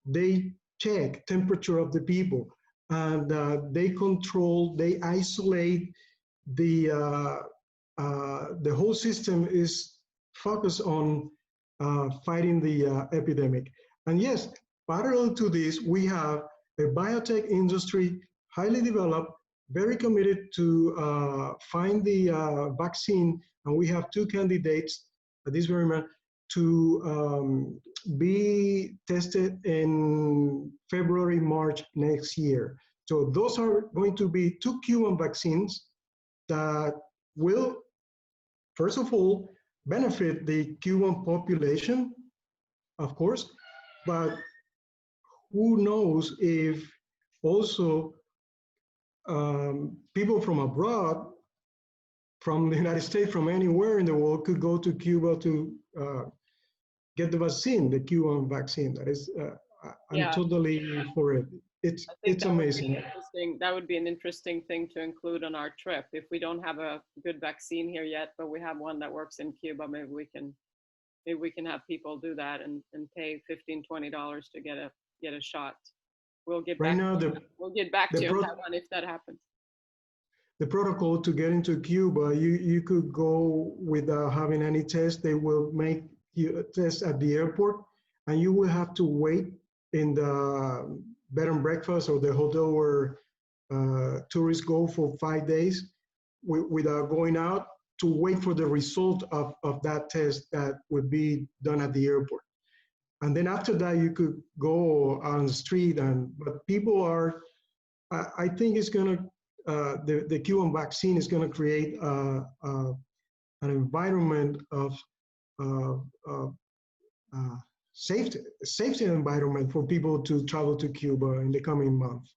They check temperature of the people, and they control, they isolate. The whole system is focused on fighting the epidemic. And yes, parallel to this, we have a biotech industry, highly developed, very committed to find the vaccine, and we have two candidates at this very moment to be tested in February, March next year. So those are going to be two Cuban vaccines that will, first of all, benefit the Cuban population, of course, but who knows if also people from abroad, from the United States, from anywhere in the world, could go to Cuba to get the vaccine, the Cuban vaccine. That is, I'm totally for it. It's amazing. That would be an interesting thing to include on our trip. If we don't have a good vaccine here yet, but we have one that works in Cuba, maybe we can have people do that and pay $15, $20 to get a shot. We'll get back. We'll get back to you on that one if that happens. The protocol to get into Cuba, you could go without having any test. They will make you a test at the airport, and you will have to wait in the bed and breakfast or the hotel where tourists go for 5 days without going out, to wait for the result of that test that would be done at the airport. And then after that, you could go on the street, but people are, I think it's gonna, the Cuban vaccine is gonna create an environment of safety environment for people to travel to Cuba in the coming months.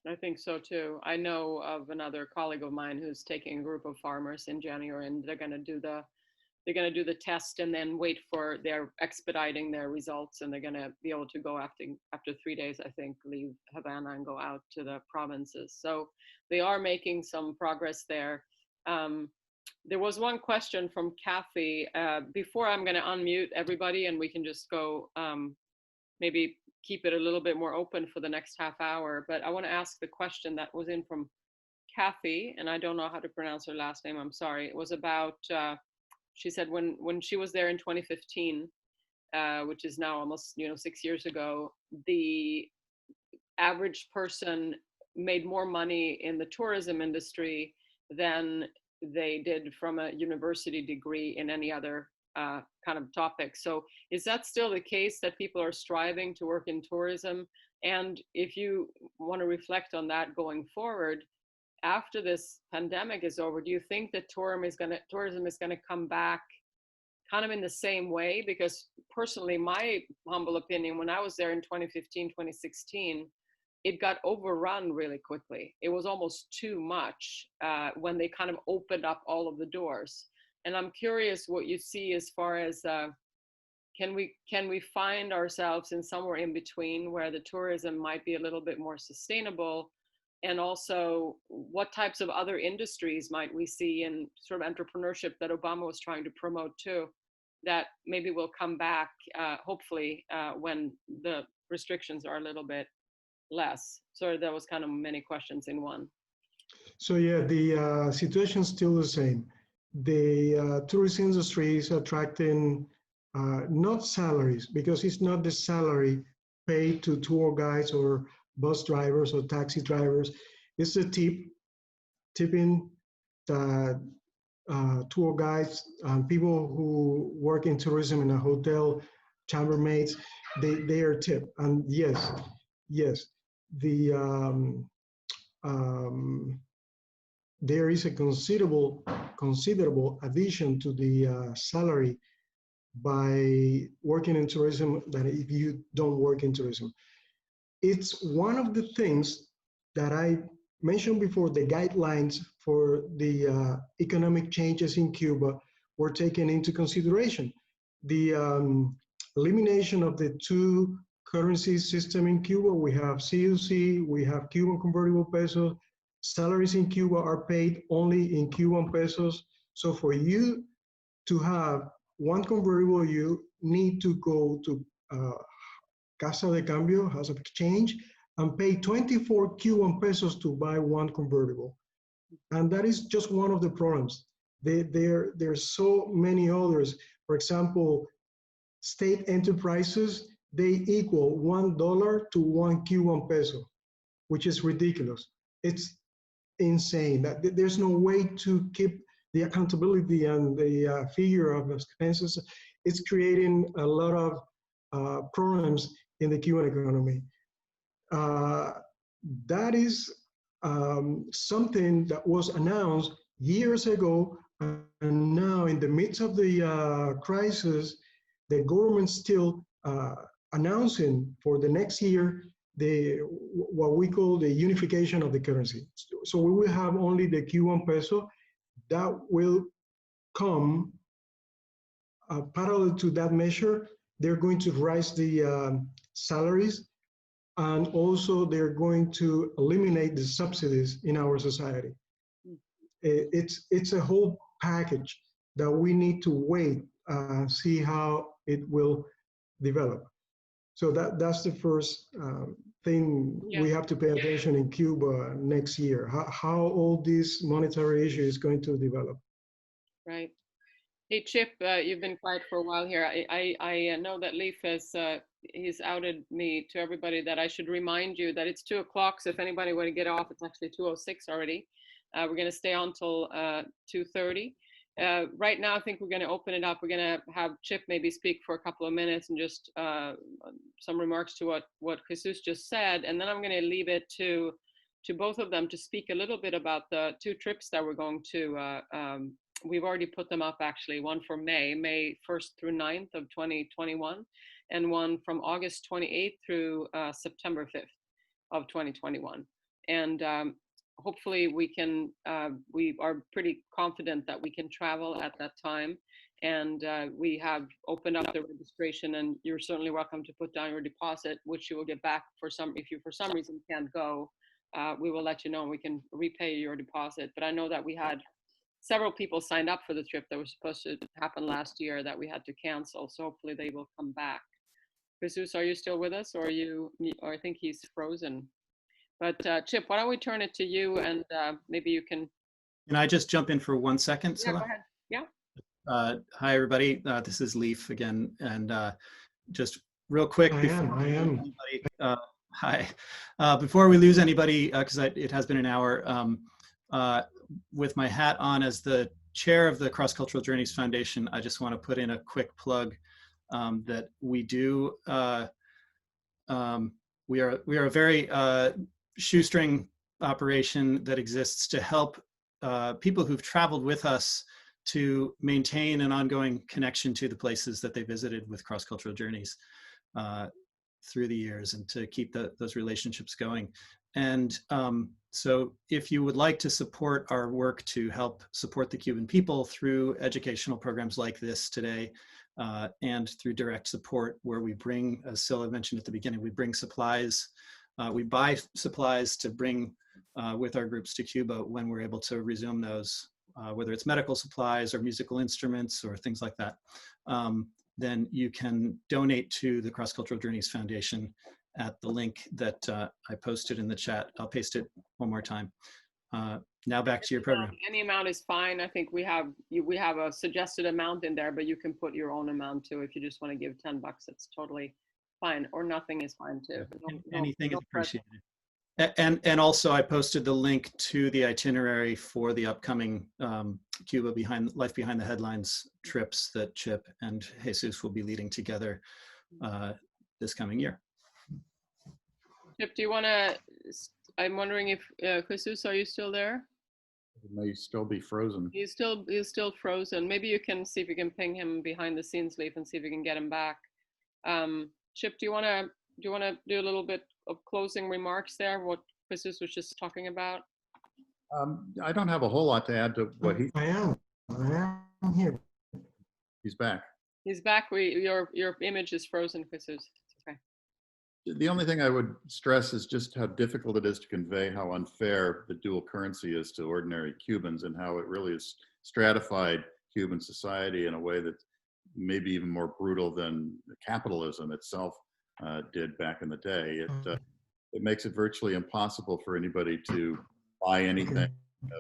I think so too. I know of another colleague of mine who's taking a group of farmers in January, and they're going to do the test and then wait for they're expediting their results, and they're going to be able to go after 3 days, I think, leave Havana and go out to the provinces. So they are making some progress there. There was one question from Kathy. Before, I'm going to unmute everybody and we can just go maybe keep it a little bit more open for the next half hour. But I want to ask the question that was in from Kathy, and I don't know how to pronounce her last name. I'm sorry. It was about, she said when she was there in 2015, which is now almost 6 years ago, the average person made more money in the tourism industry than they did from a university degree in any other kind of topic. So is that still the case, that people are striving to work in tourism? And if you want to reflect on that going forward, after this pandemic is over, do you think that tourism is going to come back kind of in the same way? Because personally, my humble opinion, when I was there in 2015, 2016, it got overrun really quickly. It was almost too much when they kind of opened up all of the doors. And I'm curious what you see as far as can we find ourselves in somewhere in between where the tourism might be a little bit more sustainable, and also what types of other industries might we see in sort of entrepreneurship that Obama was trying to promote too, that maybe will come back hopefully when the restrictions are a little bit less. So that was kind of many questions in one. So yeah, the situation is still the same. The tourist industry is attracting not salaries, because it's not the salary paid to tour guides or bus drivers or taxi drivers. It's the tipping that tour guides and people who work in tourism in a hotel, chambermaids, they are tipped. And yes, the there is a considerable addition to the salary by working in tourism than if you don't work in tourism. It's one of the things that I mentioned before, the guidelines for the economic changes in Cuba were taken into consideration. The elimination of the two currency system in Cuba. We have CUC, we have Cuban convertible pesos. Salaries in Cuba are paid only in Cuban pesos. So for you to have one convertible, you need to go to Casa de Cambio, House of Exchange, and pay 24 Cuban pesos to buy one convertible. And that is just one of the problems. There are so many others. For example, state enterprises, they equal $1 to 1 Cuban peso, which is ridiculous. It's insane. That there's no way to keep the accountability and the figure of expenses. It's creating a lot of problems in the Cuban economy. That is something that was announced years ago, and now in the midst of the crisis, the government still announcing for the next year what we call the unification of the currency. So we will have only the Cuban peso that will come parallel to that measure. They're going to raise the salaries, and also they're going to eliminate the subsidies in our society. It's a whole package that we need to wait, see how it will develop. So that's the first thing we have to pay attention in Cuba next year, how all this monetary issue is going to develop. Right. Hey, Chip, you've been quiet for a while here. I know that Leif has he's outed me to everybody that I should remind you that it's 2 o'clock. So if anybody want to get off, it's actually 2:06 already. We're going to stay on till 2:30. Right now, I think we're going to open it up. We're going to have Chip maybe speak for a couple of minutes and just some remarks to what Jesus just said. And then I'm going to leave it to both of them to speak a little bit about the 2 trips that we're going to. We've already put them up, actually, one for May 1st through 9th of 2021, and one from August 28th through September 5th of 2021. And hopefully we are pretty confident that we can travel at that time. And we have opened up the registration, and you're certainly welcome to put down your deposit, which you will get back if you for some reason can't go. We will let you know, and we can repay your deposit. But I know that we had several people signed up for the trip that was supposed to happen last year that we had to cancel. So hopefully they will come back. Jesus, are you still with us, or I think he's frozen. But Chip, why don't we turn it to you, and maybe you can. Can I just jump in for 1 second, Yeah, Scylla? go ahead. Yeah. Hi, everybody. This is Leif again. And just real quick. I am. Hi. Before we lose anybody, because it has been an hour, with my hat on as the chair of the Cross Cultural Journeys Foundation, I just want to put in a quick plug that we do. We are a very shoestring operation that exists to help people who've traveled with us to maintain an ongoing connection to the places that they visited with Cross Cultural Journeys through the years, and to keep those relationships going. And so if you would like to support our work to help support the Cuban people through educational programs like this today, and through direct support, where we bring, as Scylla mentioned at the beginning, we bring supplies, we buy supplies to bring with our groups to Cuba when we're able to resume those, whether it's medical supplies or musical instruments or things like that, then you can donate to the Cross Cultural Journeys Foundation at the link that I posted in the chat. I'll paste it one more time. Now back to your program. Any amount is fine. I think we have a suggested amount in there, but you can put your own amount too. If you just want to give $10, it's totally fine, or nothing is fine too. Anything is appreciated. And also I posted the link to the itinerary for the upcoming Cuba Life Behind the Headlines trips that Chip and Jesus will be leading together this coming year. Chip, do you want to, I'm wondering if, Jesus, are you still there? It may still be frozen. He's still frozen. Maybe you can see if you can ping him behind the scenes, Leif, and see if you can get him back. Chip, do you want to do a little bit of closing remarks there? Jesus was just talking about? I don't have a whole lot to add to what I am here. he's back. He's back. Your image is frozen, Jesus. Okay. The only thing I would stress is just how difficult it is to convey how unfair the dual currency is to ordinary Cubans, and how it really has stratified Cuban society in a way that maybe even more brutal than capitalism itself did back in the day. It makes it virtually impossible for anybody to buy anything of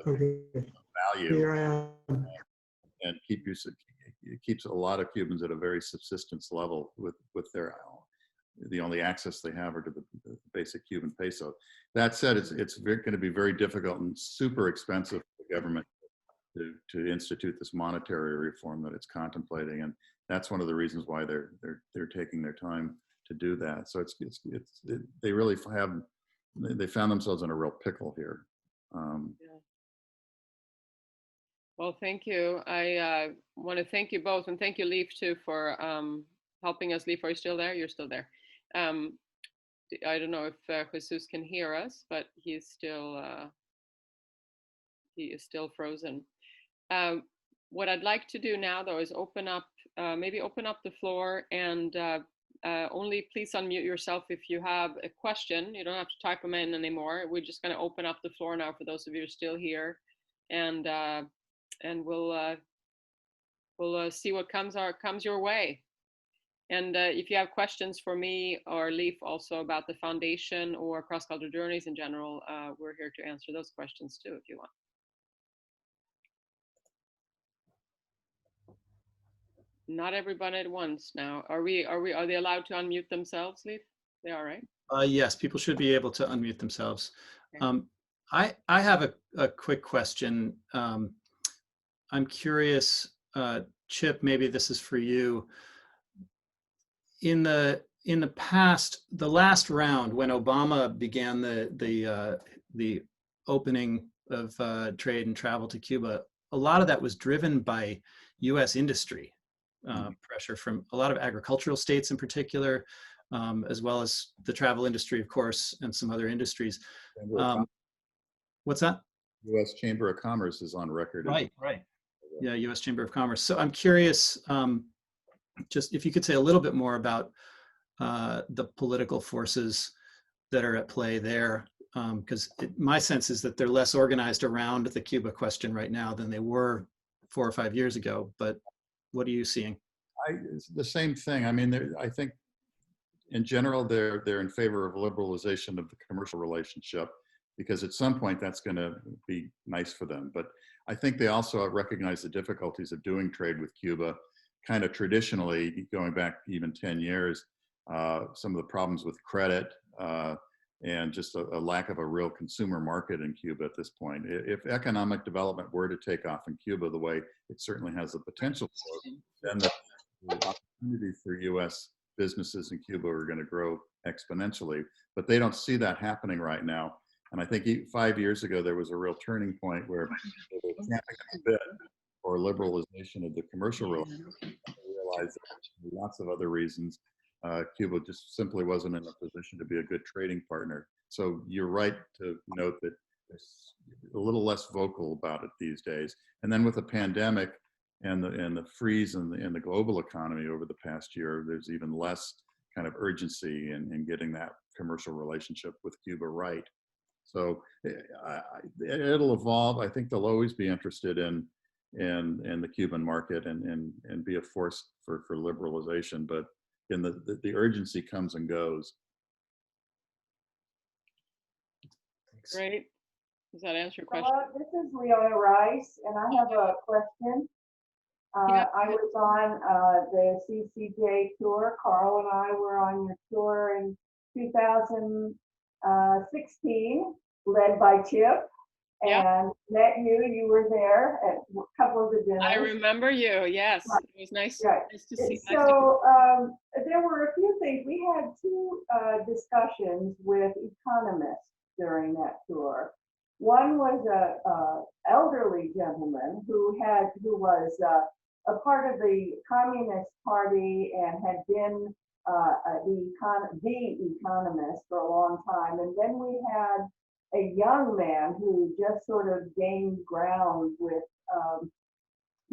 Okay. value, Here I am. and it keeps a lot of Cubans at a very subsistence level with the only access they have are to the basic Cuban peso. That said, it's going to be very difficult and super expensive for the government to institute this monetary reform that it's contemplating, and that's one of the reasons why they're taking their time to do that. So they really they found themselves in a real pickle here. Yeah. Well, thank you. I want to thank you both, and thank you, Leif, too, for helping us. Leif, are you still there? You're still there. I don't know if Jesus can hear us, but he is still frozen. What I'd like to do now, though, is maybe open up the floor, and only please unmute yourself if you have a question. You don't have to type them in anymore. We're just going to open up the floor now for those of you who are still here, and we'll see what comes your way. And if you have questions for me or Leif also about the foundation or cross-cultural journeys in general, we're here to answer those questions too, if you want. Not everybody at once now. Are they allowed to unmute themselves, Leif? They are, right? Yes, people should be able to unmute themselves. Okay. I have a quick question. I'm curious, Chip, maybe this is for you. In the past, the last round when Obama began the opening of trade and travel to Cuba, a lot of that was driven by U.S. industry pressure from a lot of agricultural states in particular, as well as the travel industry, of course, and some other industries. What's that? U.S. Chamber of Commerce is on record. Right. Yeah, U.S. Chamber of Commerce. So I'm curious, just if you could say a little bit more about the political forces that are at play there, because my sense is that they're less organized around the Cuba question right now than they were 4 or 5 years ago. But what are you seeing? It's the same thing. I mean, I think in general they're in favor of liberalization of the commercial relationship, because at some point that's going to be nice for them. But I think they also recognize the difficulties of doing trade with Cuba. Kind of traditionally, going back even 10 years, some of the problems with credit and just a lack of a real consumer market in Cuba at this point. If economic development were to take off in Cuba the way it certainly has the potential for, then the opportunities for U.S. businesses in Cuba are going to grow exponentially. But they don't see that happening right now. And I think 5 years ago, there was a real turning point where they were camping a bit for liberalization of the commercial relationship. They realized that for lots of other reasons, Cuba just simply wasn't in a position to be a good trading partner. So you're right to note that there's a little less vocal about it these days. And then with the pandemic and the freeze in the global economy over the past year, there's even less kind of urgency in getting that commercial relationship with Cuba right. So it'll evolve. I think they'll always be interested in the Cuban market and be a force for liberalization. But again, the urgency comes and goes. Great. Does that answer your question? Hello, this is Leona Rice, and I have a question. I was on the CCJ tour. Carl and I were on your tour in 2016, led by Chip, and met you. You were there at a couple of the dinners. I remember you. Yes, it was nice, nice to see. So there were a few things. We had two discussions with economists during that tour. One was a elderly gentleman who was a part of the Communist Party and had been the economist for a long time. And then we had a young man who just sort of gained ground with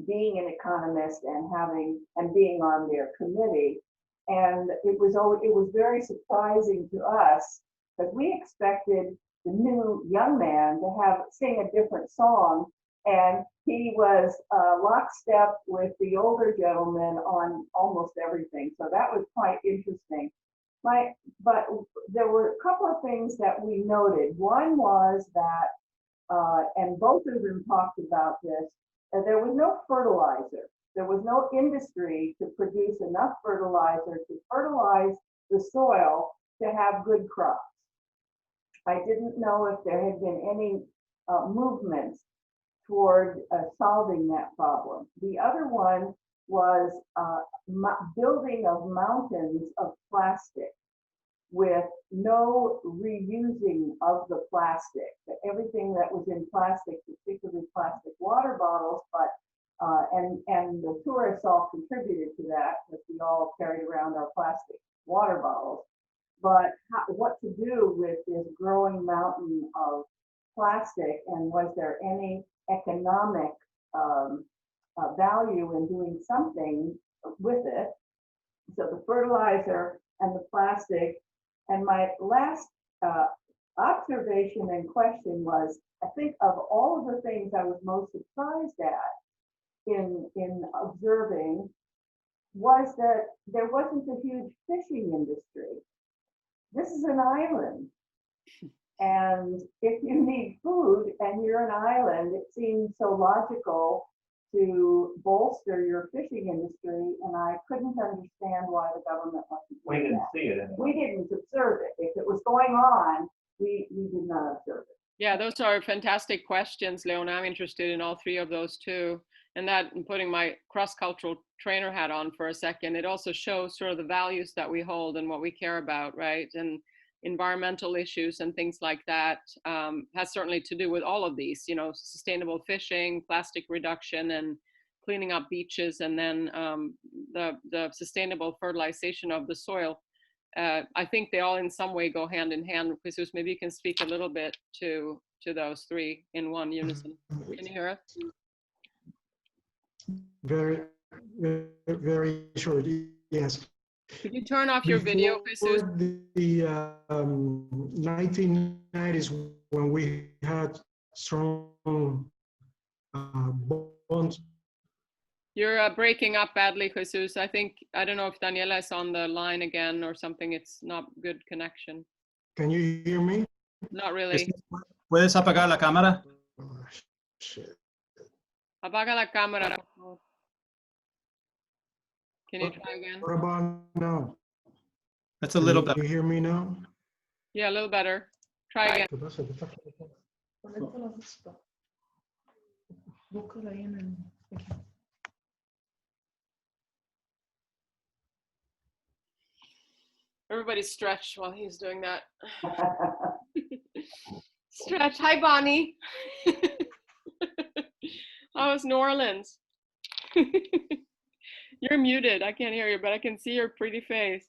being an economist and being on their committee. And it was very surprising to us because we expected the new young man to sing a different song, and he was lockstep with the older gentleman on almost everything. So that was quite interesting. But there were a couple of things that we noted. One was that, and both of them talked about this, that there was no fertilizer. There was no industry to produce enough fertilizer to fertilize the soil to have good crops. I didn't know if there had been any movements toward solving that problem. The other one was building of mountains of plastic with no reusing of the plastic. Everything that was in plastic, particularly plastic water bottles, but and the tourists all contributed to that because we all carried around our plastic water bottles. But what to do with this growing mountain of plastic, and was there any economic value in doing something with it? So the fertilizer and the plastic. And my last observation and question was, I think of all of the things I was most surprised at in observing was that there wasn't a huge fishing industry. This is an island. And if you need food and you're an island, it seems so logical to bolster your fishing industry, and I couldn't understand why the government wasn't doing that. We didn't see it anyway. We didn't observe it. If it was going on, we did not observe it. Yeah, those are fantastic questions, Leona. I'm interested in all three of those too. And that, putting my cross-cultural trainer hat on for a second, it also shows sort of the values that we hold and what we care about, right? And environmental issues and things like that has certainly to do with all of these, sustainable fishing, plastic reduction, and cleaning up beaches, and then the sustainable fertilization of the soil. I think they all in some way go hand in hand. Jesus, maybe you can speak a little bit to those three in one unison. Can you hear us? Very, very, very short, yes. Could you turn off your video, Jesus? The 1990s, when we had strong bonds. You're breaking up badly, Jesus. I don't know if Daniela is on the line again or something. It's not good connection. Can you hear me? Not really. ¿Puedes apagar la cámara? Oh, shit. Apaga la cámara. Can you try again? What about now? That's a little better. Can you hear me now? Yeah, a little better. Try again. Everybody stretch while he's doing that. Stretch. Hi, Bonnie. How was New Orleans? You're muted. I can't hear you, but I can see your pretty face.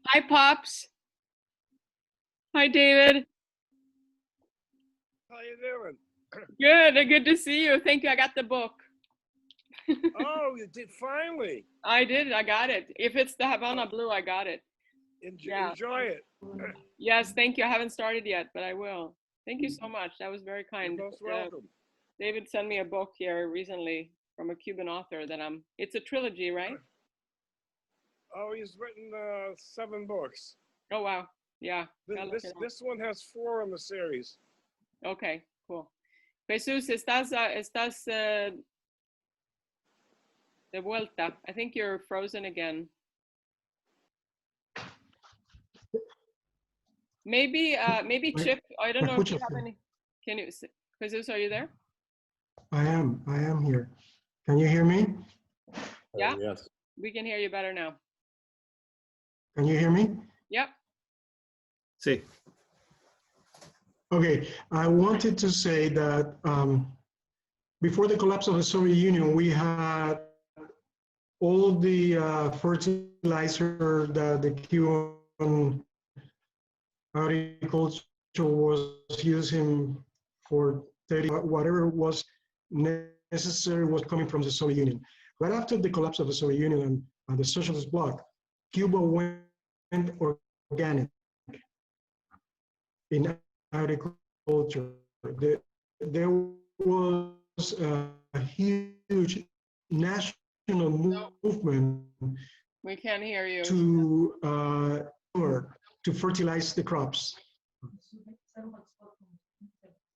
Hi, Pops. Hi, David. How you doing? Good. Good to see you. Thank you. I got the book. Oh, you did finally. I did. I got it. If it's the Havana Blue, I got it. Enjoy it. Yes, thank you. I haven't started yet, but I will. Thank you so much. That was very kind. You're most welcome. David sent me a book here recently from a Cuban author that it's a trilogy, right? Oh, he's written 7 books. Oh, wow. Yeah. This one has 4 in the series. Okay, cool. Jesus, estás de vuelta. I think you're frozen again. Maybe Chip, I don't know if you have any. Can you, Jesus, are you there? I am here. Can you hear me? Yeah. Yes. We can hear you better now. Can you hear me? Yep. Sí. Okay, I wanted to say that before the collapse of the Soviet Union, we had all the fertilizer that the Cuban agriculture was using for 30, whatever was necessary was coming from the Soviet Union. Right after the collapse of the Soviet Union and the socialist bloc, Cuba went organic in agriculture. There was a huge national movement We can't hear you. To fertilize the crops.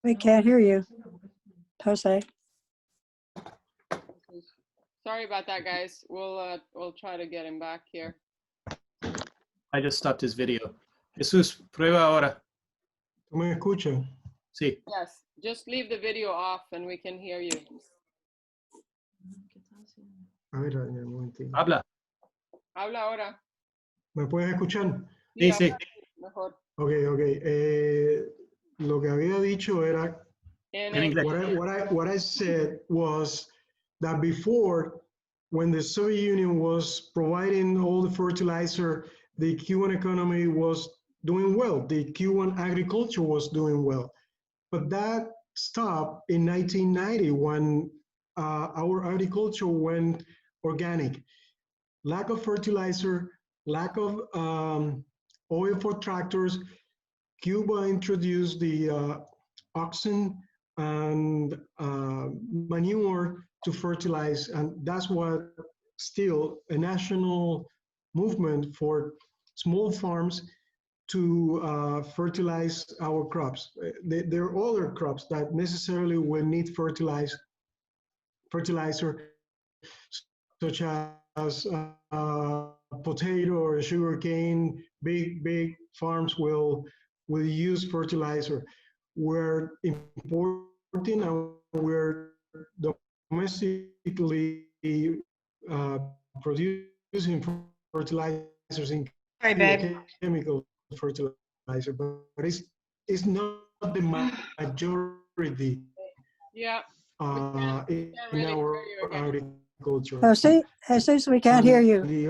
We can't hear you, Jose. Sorry about that, guys. We'll try to get him back here. I just stopped his video. Jesús, prueba ahora. ¿Tú me escuchas? Sí. Yes, just leave the video off and we can hear you. A ver, un momentito. Habla. Habla ahora. ¿Me puedes escuchar? Sí, sí. Mejor. Ok. Lo que había dicho era, En inglés. what I said was that before, when the Soviet Union was providing all the fertilizer, the Cuban economy was doing well. The Cuban agriculture was doing well. But that stopped in 1990 when our agriculture went organic. Lack of fertilizer, lack of oil for tractors. Cuba introduced the oxen and manure to fertilize, and that's what still a national movement for small farms to fertilize our crops. There are other crops that necessarily will need fertilizer, such as potato or sugarcane. Big farms will use fertilizer. We're importing and we're domestically producing fertilizers in Sorry, babe. chemical fertilizer, but it's not the majority Yeah. in really our hear you again. agriculture. Jose, Jesus, we can't hear you. The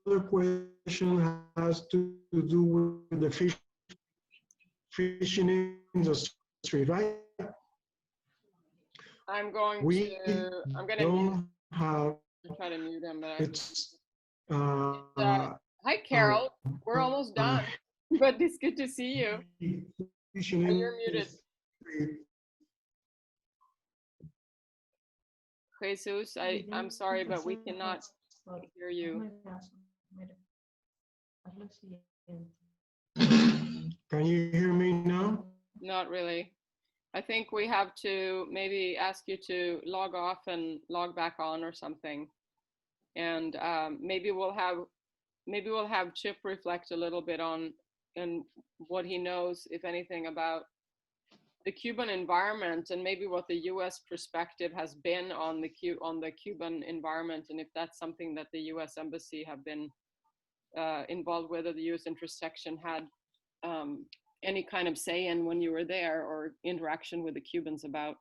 other question has to do with the fishing industry, right? I'm going We to don't have, try to mute him, but it's, hi Carol, we're almost done, but it's good to see you. fishing You're muted. industry. Jesus, I'm sorry, but we cannot hear you. Can you hear me now? Not really. I think we have to maybe ask you to log off and log back on or something. And maybe we'll have Chip reflect a little bit on and what he knows, if anything, about the Cuban environment and maybe what the U.S. perspective has been on the Cuban environment, and if that's something that the U.S. Embassy have been involved with, or the U.S. intersection had any kind of say in when you were there, or interaction with the Cubans about.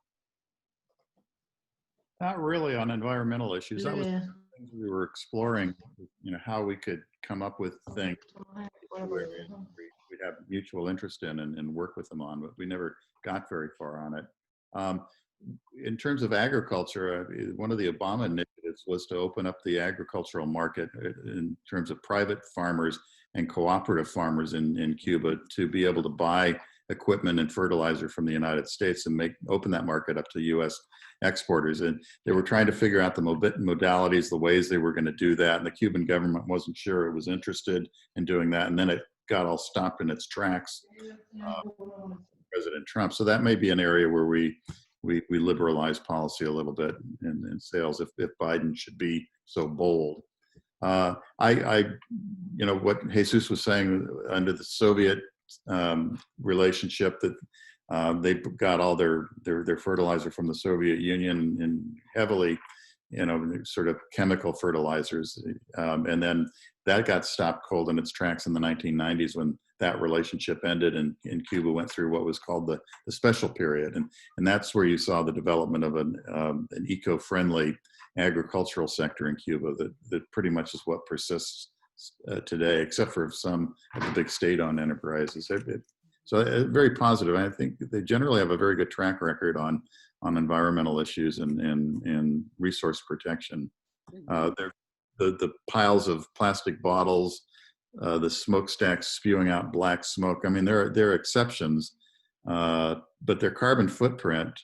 Not really on environmental issues. That was things we were exploring, how we could come up with things we'd have mutual interest in and work with them on, but we never got very far on it. In terms of agriculture, one of the Obama initiatives was to open up the agricultural market in terms of private farmers and cooperative farmers in Cuba to be able to buy equipment and fertilizer from the United States and open that market up to U.S. exporters. And they were trying to figure out the modalities, the ways they were going to do that. And the Cuban government wasn't sure it was interested in doing that. And then it got all stopped in its tracks, President Trump. So that may be an area where we liberalize policy a little bit in sales if Biden should be so bold. What Jesus was saying, under the Soviet relationship, that they got all their fertilizer from the Soviet Union and heavily, sort of chemical fertilizers. And then that got stopped cold in its tracks in the 1990s when that relationship ended and Cuba went through what was called the special period. And that's where you saw the development of an eco-friendly agricultural sector in Cuba that pretty much is what persists today, except for some of the big state-owned enterprises. So very positive. I think they generally have a very good track record on environmental issues and resource protection. The piles of plastic bottles, the smokestacks spewing out black smoke. I mean, there are exceptions, but their carbon footprint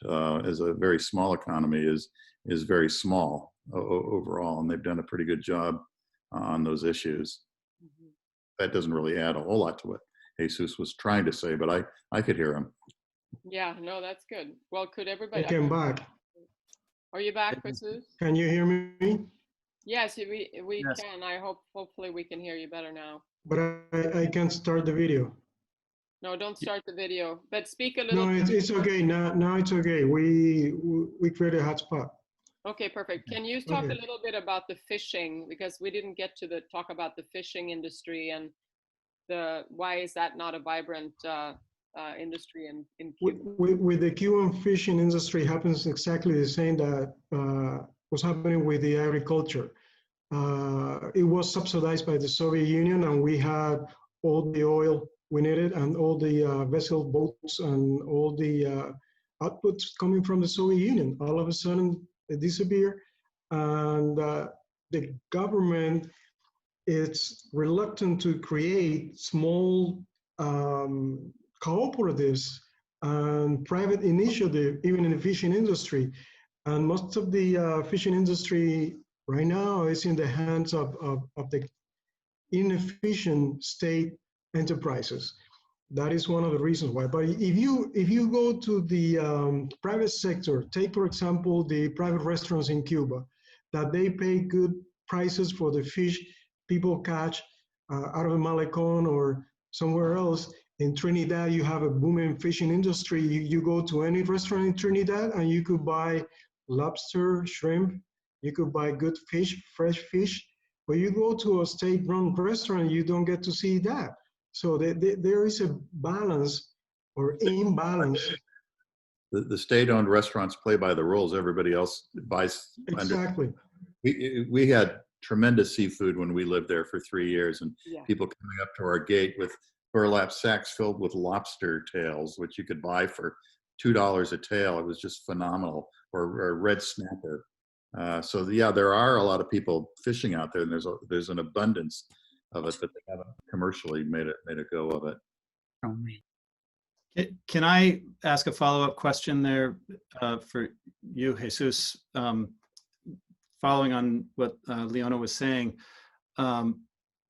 as a very small economy is very small overall, and they've done a pretty good job on those issues. That doesn't really add a whole lot to what Jesus was trying to say, but I could hear him. Yeah, no, that's good. Well, could everybody? I came back. Are you back, Jesus? Can you hear me? Yes, we Yes. can. Hopefully we can hear you better now. But I can't start the video. No, don't start the video, but speak a little. No, it's okay. Now it's okay. We created a hotspot. Okay, perfect. Can you talk Okay. a little bit about the fishing, because we didn't get to talk about the fishing industry and why is that not a vibrant industry in Cuba? With the Cuban fishing industry happens exactly the same that was happening with the agriculture. It was subsidized by the Soviet Union, and we had all the oil we needed and all the vessel boats and all the outputs coming from the Soviet Union. All of a sudden, they disappear, and the government is reluctant to create small cooperatives and private initiative, even in the fishing industry. And most of the fishing industry right now is in the hands of the inefficient state enterprises. That is one of the reasons why. But if you go to the private sector, take for example the private restaurants in Cuba, that they pay good prices for the fish people catch out of the Malecon or somewhere else. In Trinidad, you have a booming fishing industry. You go to any restaurant in Trinidad and you could buy lobster, shrimp, you could buy good fish, fresh fish. But you go to a state-run restaurant, you don't get to see that. So there is a balance or imbalance. The state-owned restaurants play by the rules. Everybody else buys. Exactly. We had tremendous seafood when we lived there for 3 years, and people coming up to our gate with burlap sacks filled with lobster tails, which you could buy for $2 a tail. It was just phenomenal. Or red snapper. So yeah, there are a lot of people fishing out there, and there's an abundance of it, but they haven't commercially made a go of it. Can I ask a follow-up question there for you, Jesus? Following on what Leona was saying,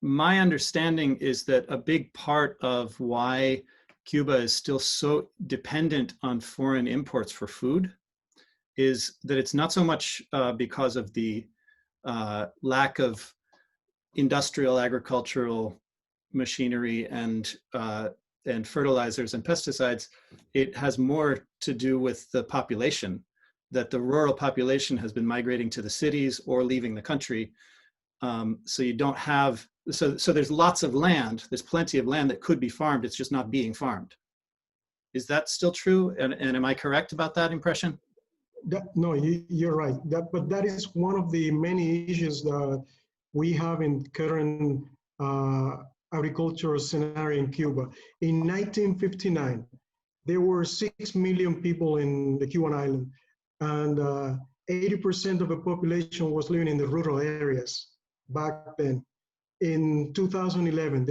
my understanding is that a big part of why Cuba is still so dependent on foreign imports for food is that it's not so much because of the lack of industrial agricultural machinery and fertilizers and pesticides. It has more to do with the population, that the rural population has been migrating to the cities or leaving the country. So you don't have, so there's lots of land, there's plenty of land that could be farmed, it's just not being farmed. Is that still true? And am I correct about that impression? No, you're right. But that is one of the many issues that we have in current agricultural scenario in Cuba. In 1959, there were 6 million people in the Cuban island, and 80% of the population was living in the rural areas back then. In 2011,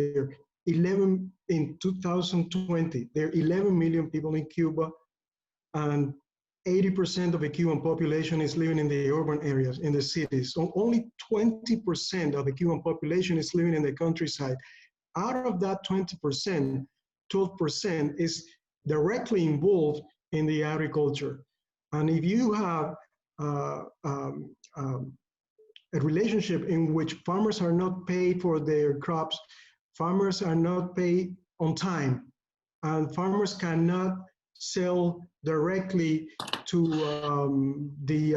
in 2020, there are 11 million people in Cuba, and 80% of the Cuban population is living in the urban areas, in the cities. So only 20% of the Cuban population is living in the countryside. Out of that 20%, 12% is directly involved in the agriculture. And if you have a relationship in which farmers are not paid for their crops, farmers are not paid on time, and farmers cannot sell directly to the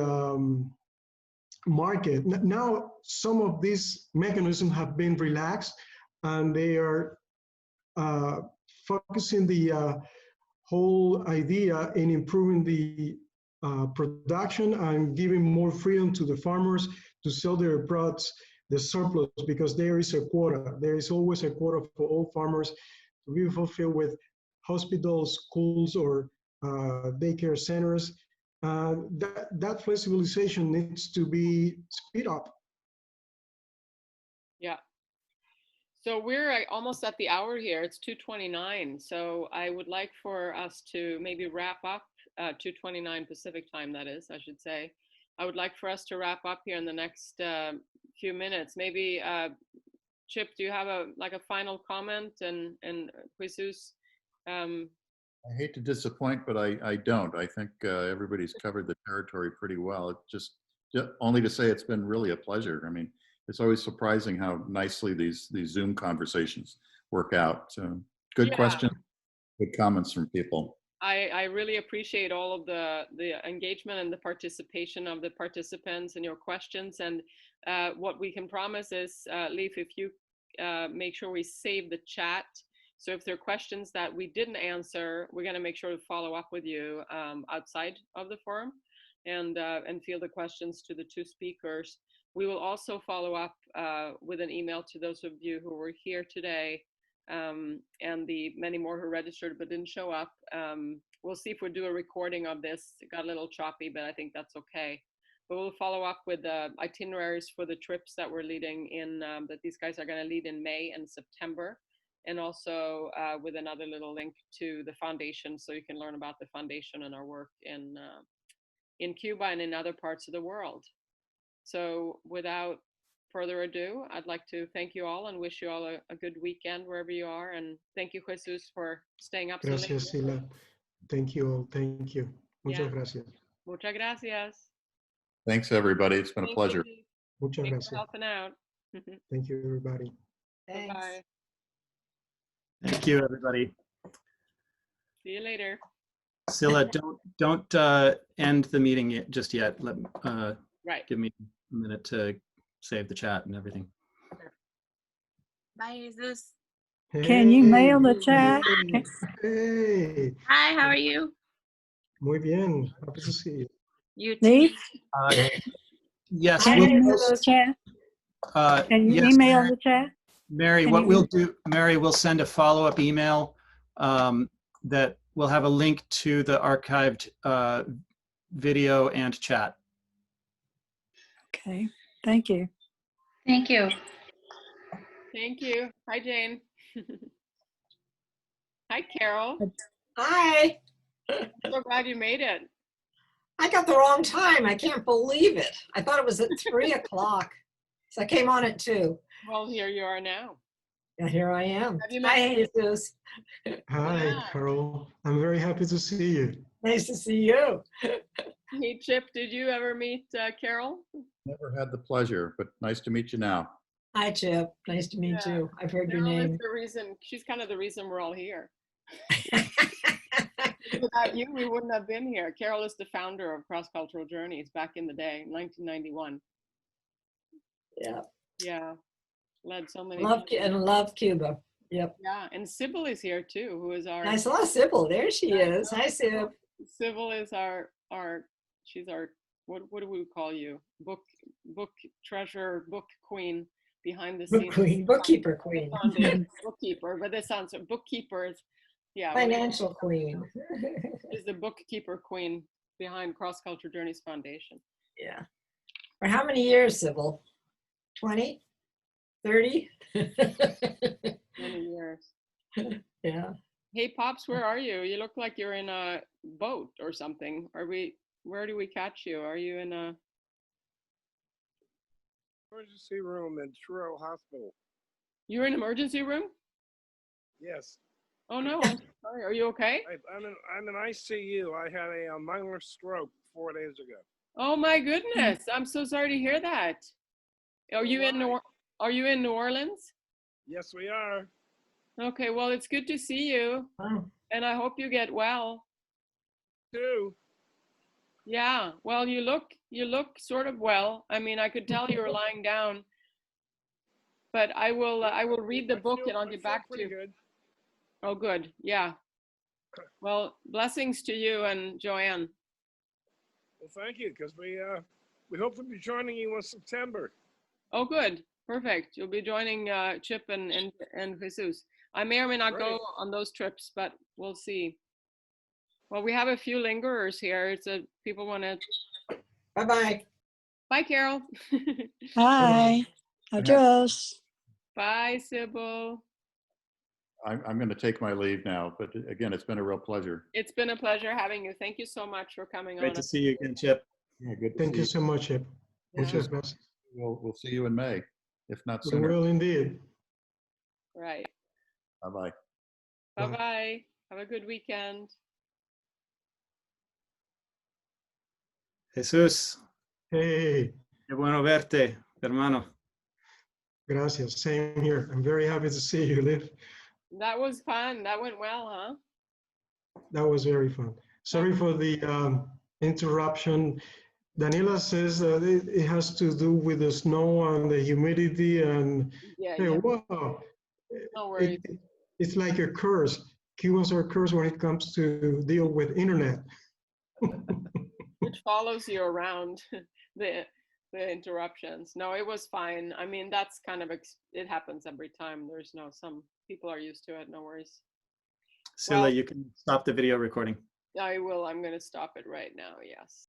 market. Now, some of these mechanisms have been relaxed, and they are focusing the whole idea in improving the production and giving more freedom to the farmers to sell their products the surplus, because there is a quota. There is always a quota for all farmers to be fulfilled with hospitals, schools, or daycare centers. That flexibilization needs to be speed up. Yeah. So we're almost at the hour here. It's 2:29. So I would like for us to maybe wrap up, 2:29 Pacific time, that is, I should say. I would like for us to wrap up here in the next few minutes. Maybe, Chip, do you have a final comment? And Jesus? I hate to disappoint, but I don't. I think everybody's covered the territory pretty well. It just only to say it's been really a pleasure. I mean, it's always surprising how nicely these Zoom conversations work out. So good questions, good comments from people. I really appreciate all of the engagement and the participation of the participants and your questions. And what we can promise is, Leif, if you make sure we save the chat. So if there are questions that we didn't answer, we're going to make sure to follow up with you outside of the forum and field the questions to the two speakers. We will also follow up with an email to those of you who were here today and the many more who registered but didn't show up. We'll see if we do a recording of this. It got a little choppy, but I think that's okay. But we'll follow up with the itineraries for the trips that we're leading in, that these guys are going to lead in May and September. And also with another little link to the foundation, so you can learn about the foundation and our work in Cuba and in other parts of the world. So without further ado, I'd like to thank you all and wish you all a good weekend wherever you are. And thank you, Jesus, for staying up so late. Gracias, Sila. Thank you all. Thank you. Muchas gracias. Muchas gracias. Thanks, everybody. It's been a pleasure. Muchas Thanks gracias. for helping out. Thank you, everybody. Thanks. Bye. Thank you, everybody. See you later. Scylla, don't end the meeting just yet. Right. Give me a minute to save the chat and everything. Bye, Jesus. Can you mail the chat? Hey. Hi, how are you? Muy bien. Happy to see you. You too. Leif, Yes, can you mail the chat? Can you yes, email the chat? Mary, Can what you- we'll do, Mary, we'll send a follow-up email that will have a link to the archived video and chat. Okay, thank you. Thank you. Thank you. Hi, Jane. Hi, Carol. Hi. So glad you made it. I got the wrong time. I can't believe it. I thought it was at 3 o'clock. So I came on at 2. Well, here you are now. Yeah, here I am. Have you met Hi, Jesus. Hi, Yeah. Carol. I'm very happy to see you. Nice to see you. Hey, Chip, did you ever meet Carol? Never had the pleasure, but nice to meet you now. Hi, Chip. Nice to meet Yeah. you. I've heard your Carol is name. the reason, she's kind of the reason we're all here. Without you, we wouldn't have been here. Carol is the founder of Cross Cultural Journeys back in the day, 1991. Yeah. Yeah, led so many. Love Cuba. Yep. Yeah, and Sybil is here too, who is our. I saw Sybil. There she is. Hi, Sybil. Sybil is she's our, what do we call you? Book treasure, book queen behind the Book scenes. queen, bookkeeper queen. Bookkeeper, but this sounds, bookkeeper is, yeah. Financial queen. Is the bookkeeper queen behind Cross Culture Journeys Foundation. Yeah. For how many years, Sybil? 20? 30? 20 years. Yeah. Hey, Pops, where are you? You look like you're in a boat or something. Where do we catch you? Are you in a Emergency room in Truro Hospital. You're in emergency room? Yes. Oh no, I'm sorry. Are you okay? I'm in ICU. I had a minor stroke 4 days ago. Oh my goodness. I'm so sorry to hear that. Are you in New Orleans? Yes, we are. Okay, well, it's good to see you. Wow. And I hope you get well. Too. Yeah, well, you look sort of well. I mean, I could tell you were lying down. But I will read the book and I'll get back to you. Good. Oh, good. Yeah. Well, blessings to you and Joanne. Well, thank you, because we hope to be joining you in September. Oh, good. Perfect. You'll be joining Chip and Jesus. I may or may not go Great. on those trips, but we'll see. Well, we have a few lingerers here. It's a people want to. Bye-bye. Bye, Carol. Bye. Adios. Bye, Sybil. I'm going to take my leave now, but again, it's been a real pleasure. It's been a pleasure having you. Thank you so much for coming Great on. to see you again, Chip. Yeah, good to Thank see you so much, Chip. Yeah. Muchas gracias. We'll see you in May, if not We sooner. will indeed. Right. Bye-bye. Bye-bye. Have a good weekend. Jesús, Hey, qué bueno verte, hermano. gracias. Same here. I'm very happy to see you, Liv. That was fun. That went well, huh? That was very fun. Sorry for the interruption. Daniela says that it has to do with the snow and the humidity and Yeah, hey, yeah. wow. No worries. It's like a curse. Cubans are cursed when it comes to deal with internet. Which follows you around the interruptions. No, it was fine. I mean, that's kind of it happens every time. There's no some people are used to it. No worries. Scylla, Well, you can stop the video recording. I will. I'm going to stop it right now. Yes.